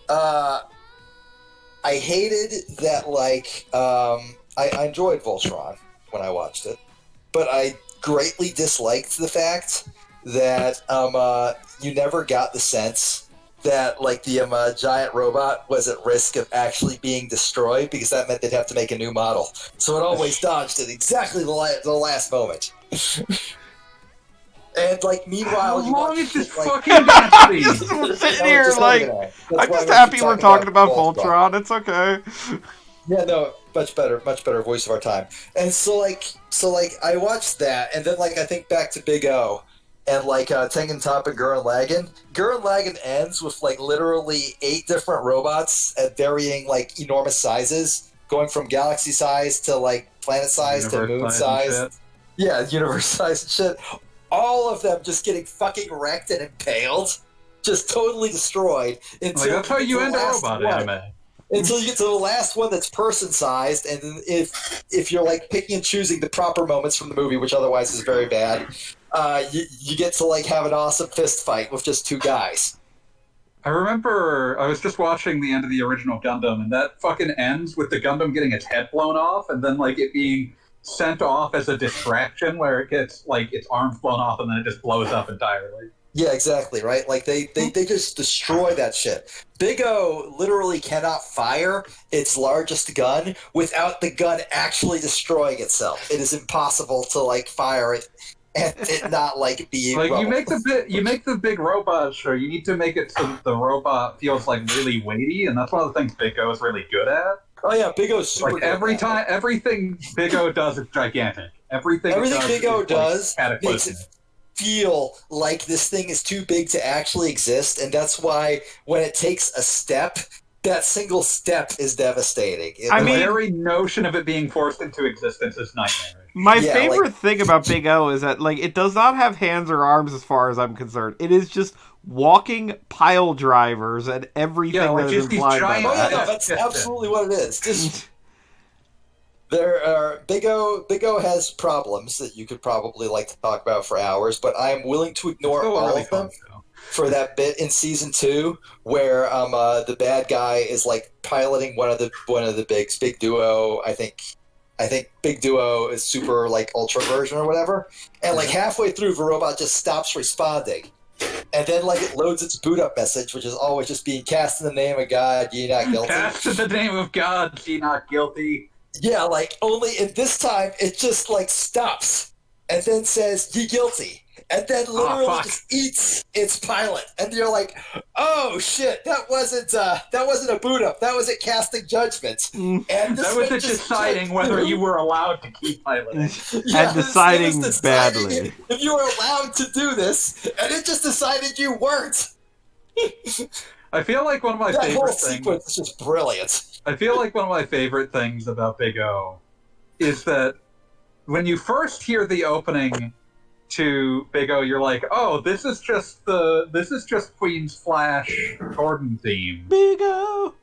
I hated that like I enjoyed Voltron when I watched it, but I greatly disliked the fact that you never got the sense that like the giant robot was at risk of actually being destroyed, because that meant they'd have to make a new model. So it always dodged at exactly the last moment. And like meanwhile, How long is this like, fucking gonna be? I'm just sitting here like, I'm just happy we're talking about Voltron. It's okay. Yeah, no, much better voice of our time. And so I watched that, and then like I think back to Big O, and like Tengen Toppa and Gurren Lagann. Gurren Lagann ends with like literally 8 different robots at varying like enormous sizes, going from galaxy size to like planet size to moon size. Yeah, universe size and shit. All of them just getting fucking wrecked and impaled, just totally destroyed. Until that's how you end a robot anime. Until you get to the last one that's person-sized, and if you're like picking and choosing the proper moments from the movie, which otherwise is very bad, you get to like have an awesome fist fight with just 2 guys. I remember I was just watching the end of the original Gundam, and that fucking ends with the Gundam getting its head blown off, and then like it being sent off as a distraction where it gets like its arms blown off and then it just blows up entirely. Yeah, exactly, right? Like they just destroy that shit. Big O literally cannot fire its largest gun without the gun actually destroying itself. It is impossible to like fire it and it not like be like rubble. you make the big robot sure you need to make it so the robot feels like really weighty, and that's one of the things Big O is really good at. Oh yeah, Big O's super like good everything Big O does is gigantic. Everything Big O does like, makes it feel like this thing is too big to actually exist, and that's why when it takes a step, that single step is devastating. The very notion of it being forced into existence is nightmarish. My favorite thing about Big O is that like it does not have hands or arms as far as I'm concerned. It is just walking pile drivers and everything that is implied by that. Oh yeah, no, that's absolutely what it is. Just there are Big O has problems that you could probably like to talk about for hours, but I am willing to ignore all of them for that bit in season 2 where the bad guy is like piloting one of the bigs, Big Duo. I think Big Duo is super like ultra version or whatever, and like halfway through the robot just stops responding. And then, like, it loads its boot up message, which is always just being cast in the name of God, ye not guilty. Cast in the name of God, ye not guilty. Yeah, like, only in this time, it just, like, stops. And then says, ye guilty. And then literally just eats its pilot. And you're like, oh, shit, that wasn't a boot up. That was it casting judgment. And that was it deciding whether you were allowed to keep piloting. Yeah, and deciding badly. If you were allowed to do this, and it just decided you weren't. I feel like one of my favorite things... That whole sequence is just brilliant. I feel like one of my favorite things about Big O is that when you first hear the opening to Big O, you're like, oh, this is just Queen's Flash Gordon theme. Big O,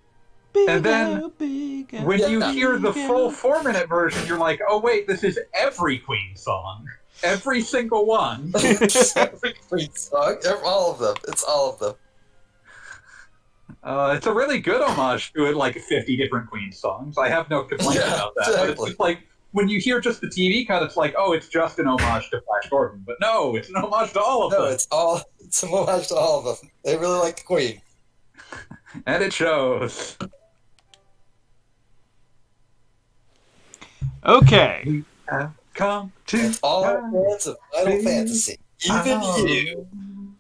Big and then O, Big O. When you hear the full 4-minute version, you're like, oh wait, this is every Queen song. Every single one. Every Queen song. All of them. It's all of them. It's a really good homage to like 50 different Queen songs. I have no complaints about that. Exactly. But it's just like, when you hear just the TV cut, it's like, oh, it's just an homage to Flash Gordon. But no, it's an homage to all of them. No, it's an homage to all of them. They really like the Queen. And it shows. Okay. Come to All fans of Final Fantasy, even you.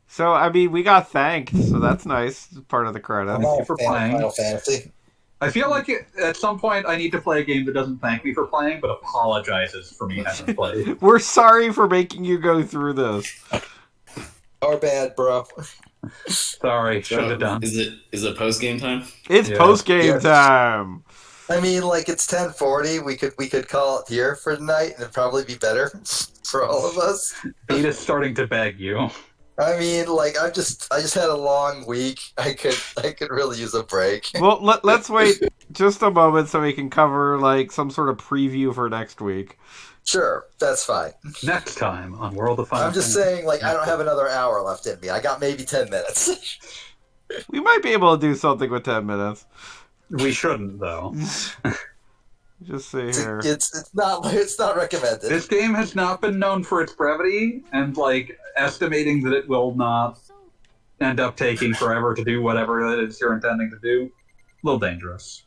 So, I mean, we got thanked, so that's nice. It's part of the credits. I'm not you a for fan of playing. Final Fantasy. I feel like at some point I need to play a game that doesn't thank me for playing, but apologizes for me having played. We're sorry for making you go through this. Our bad, bro. Sorry, should have done. Is it post game time? It's Yeah. post-game Yes. time. I mean, like, it's 10:40. We could call it here for tonight, and it'd probably be better for all of us. Pete is starting to beg you. I mean, like, I just had a long week. I could really use a break. Well, let's wait just a moment so we can cover, like, some sort of preview for next week. Sure, that's fine. Next time on World of Final I'm just Fantasy. saying, like, I don't have another hour left in me. I got maybe 10 minutes. We might be able to do something with 10 minutes. We shouldn't, though. Just see here. It's not recommended. This game has not been known for its brevity, and, like, estimating that it will not end up taking forever to do whatever it is you're intending to do, a little dangerous.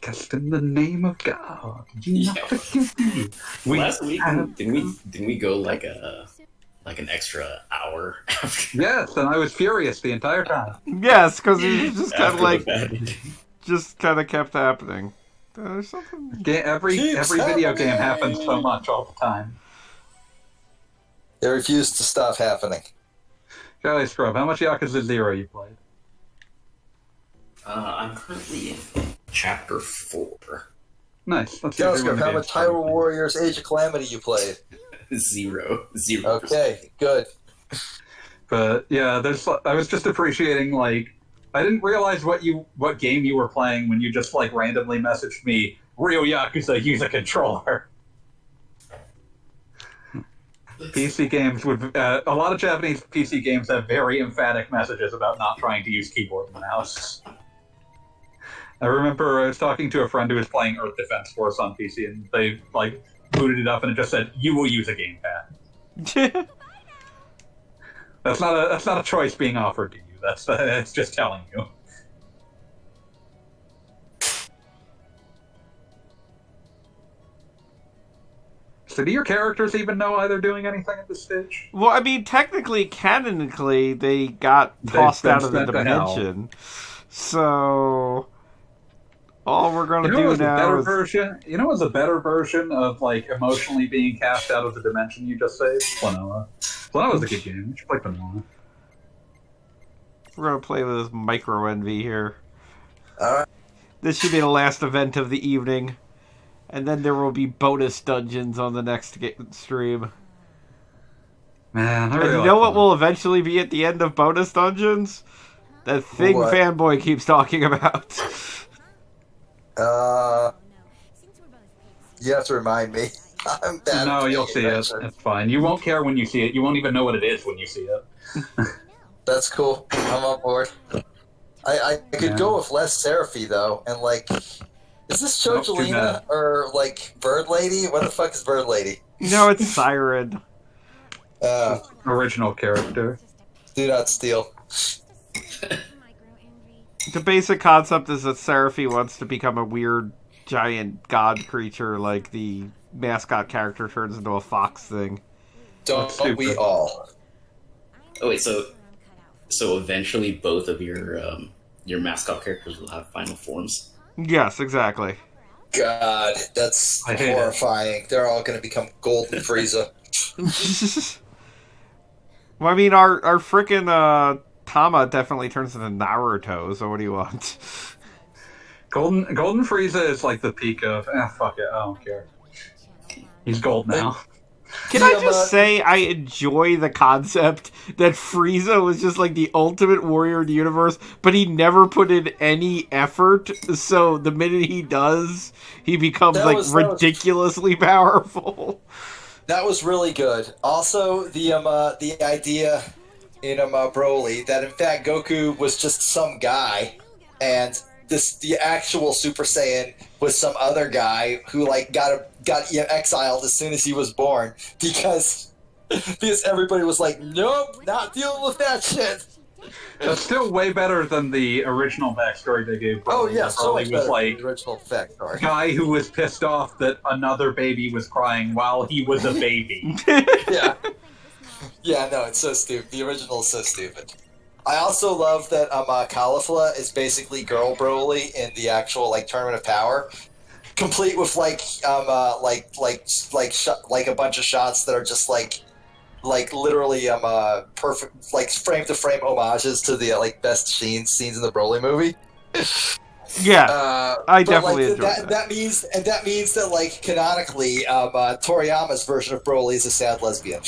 Just in the name of God, you not forgive me. Last week, have- didn't we go like an extra hour after? Yes, and I was furious the entire time. Yes, because it just kind of after like, the bad- just kind of kept happening. There's something. Every Keeps video game happening. happens so much all the time. They refuse to stop happening. CaliScrub, how much Yakuza 0 you played? I'm currently in chapter 4. Nice. Let's see if we Ghost, win the how game. much Hyrule Warriors Age of Calamity you played? Zero. Okay, good. But yeah, I was just appreciating, like, I didn't realize what game you were playing when you just like randomly messaged me, real Yakuza, use a controller. PC games would a lot of Japanese PC games have very emphatic messages about not trying to use keyboard and mouse. I remember I was talking to a friend who was playing Earth Defense Force on PC, and they like booted it up, and it just said, "You will use a gamepad." That's not a choice being offered to you. That's just telling you. So do your characters even know why they're doing anything at this stage? Well, I mean, technically, canonically, they got tossed been out of the sent to hell. dimension. So all we're gonna You know do what's a now better is version? You know what's a better version of like emotionally being cast out of the dimension you just saved? Klonoa. Klonoa's a good game. You should play Klonoa. we're gonna play with this micro envy here. Alright. This should be the last event of the evening, and then there will be bonus dungeons on the next stream. Man, I And really you know like what will eventually be at the end of bonus dungeons? That thing What? Fanboy keeps talking about. You have to remind me. I'm bad. No, at you'll paying see it. attention. It's fine. You won't care when you see it. You won't even know what it is when you see it. That's cool. I'm on board. I could Yeah. go with less Seraphy though, and like, is this Nope, too Chojalina bad. or like Bird Lady? What the fuck is Bird Lady? No, it's Siren. Original character. Do not steal. The basic concept is that Seraphy wants to become a weird giant god creature, like the mascot character turns into a fox thing. Don't stupid. we all? Oh wait, so eventually both of your mascot characters will have final forms. Yes, exactly. God, that's I hate it. horrifying. They're all going to become Golden Frieza. Well, I mean, our frickin' Tama definitely turns into Naruto, so what do you want? Golden Frieza is like the peak of fuck it, I don't care. He's gold now. Can I just say I enjoy the concept that Frieza was just like the ultimate warrior in the universe, but he never put in any effort, so the minute he does, he becomes That like was- ridiculously powerful. That was really good. Also, the idea in Broly that in fact Goku was just some guy, and the actual Super Saiyan was some other guy who like got exiled as soon as he was born because everybody was like, nope, not dealing with that shit. That's still way better than the original backstory they gave. Oh Broly. yeah, so Broly much was better like than the original fact story. guy who was pissed off that another baby was crying while he was a baby. Yeah. Yeah, no, it's so stupid. The original is so stupid. I also love that Caulifla is basically Girl Broly in the actual like Tournament of Power, complete with like a bunch of shots that are just like literally perfect like frame to frame homages to the like best scenes in the Broly movie. Yeah, I definitely enjoy that. That means that like canonically, Toriyama's version of Broly is a sad lesbian.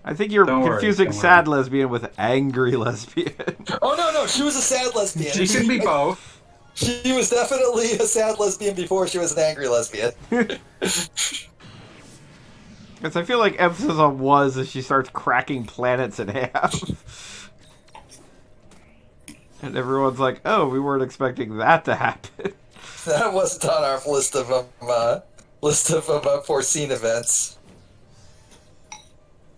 I think you're confusing sad lesbian with angry lesbian. Oh no, she was a sad lesbian. She can be both. She was definitely a sad lesbian before she was an angry lesbian. Because I feel like emphasis on was as she starts cracking planets in half. And everyone's like, oh, we weren't expecting that to happen. That wasn't on our list of foreseen events.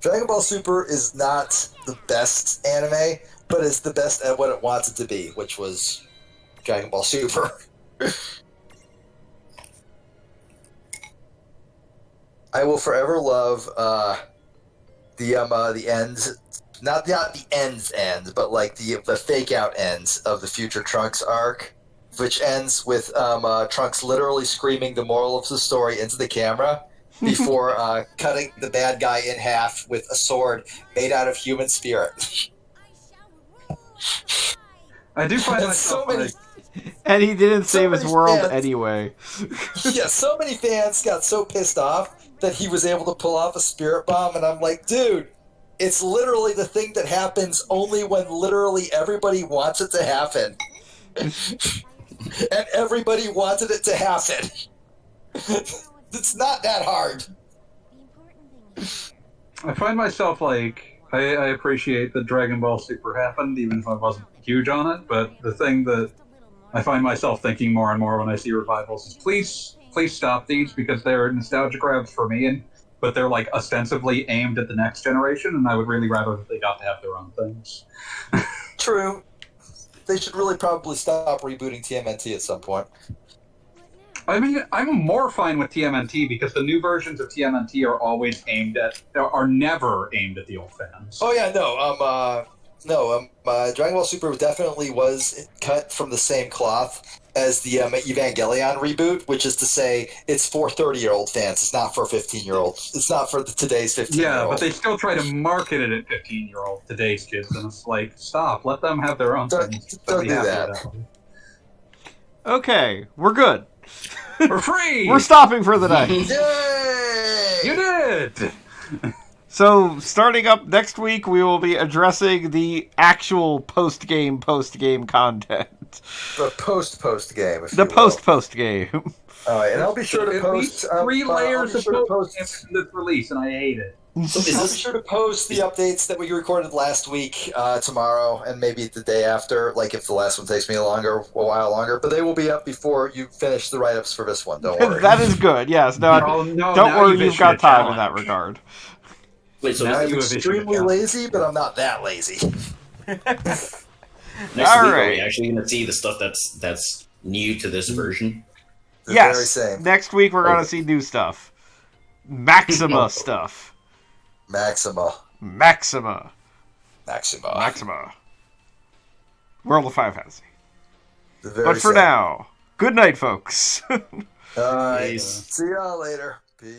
Dragon Ball Super is not the best anime, but it's the best at what it wants it to be, which was Dragon Ball Super. I will forever love the end, not the end's end, but like the fake out ends of the Future Trunks arc, which ends with Trunks literally screaming the moral of the story into the camera before cutting the bad guy in half with a sword made out of human spirit. I do find so myself many. And he didn't So save his many world fans- anyway. Yeah, so many fans got so pissed off that he was able to pull off a spirit bomb, and I'm like, dude, it's literally the thing that happens only when literally everybody wants it to happen. And everybody wanted it to happen. It's not that hard. I find myself like I appreciate that Dragon Ball Super happened, even if I wasn't huge on it. But the thing that I find myself thinking more and more when I see revivals is please stop these, because they're nostalgia grabs for me, but they're like ostensibly aimed at the next generation, and I would really rather that they got to have their own things. True. They should really probably stop rebooting TMNT at some point. I mean, I'm more fine with TMNT because the new versions of TMNT are never aimed at the old fans. Oh yeah, Dragon Ball Super definitely was cut from the same cloth as the Evangelion reboot, which is to say, it's for 30-year-old fans. It's not for 15-year-olds. It's not for today's 15-year-old. Yeah, but they still try to market it at 15-year-old today's kids, and it's like, stop, let them have their own things. Don't do that. Okay, we're good. We're free! We're stopping for the night. Yay! You did! So, starting up next week, we will be addressing the actual post-game content. The post game. The post game. And I'll be sure to At post least 3 layers of post in this release, and I hate it. So is I'll be this sure to post the updates that we recorded last week tomorrow, and maybe the day after, like if the last one takes me a while longer. But they will be up before you finish the write-ups for this one. Don't worry. That is good, yes. No, don't now worry, you've you've issued got a time in that challenge. regard. wait? So Now I'm you have issued a extremely challenge. lazy, but I'm not that lazy. next All week, are right. we actually going to see the stuff that's new to this version? The very Yes, same. next week we're going to see new stuff. Maxima stuff. Maxima. World of Final Fantasy. The very But for same. now, good night, folks. All right. Peace. See y'all later. Peace.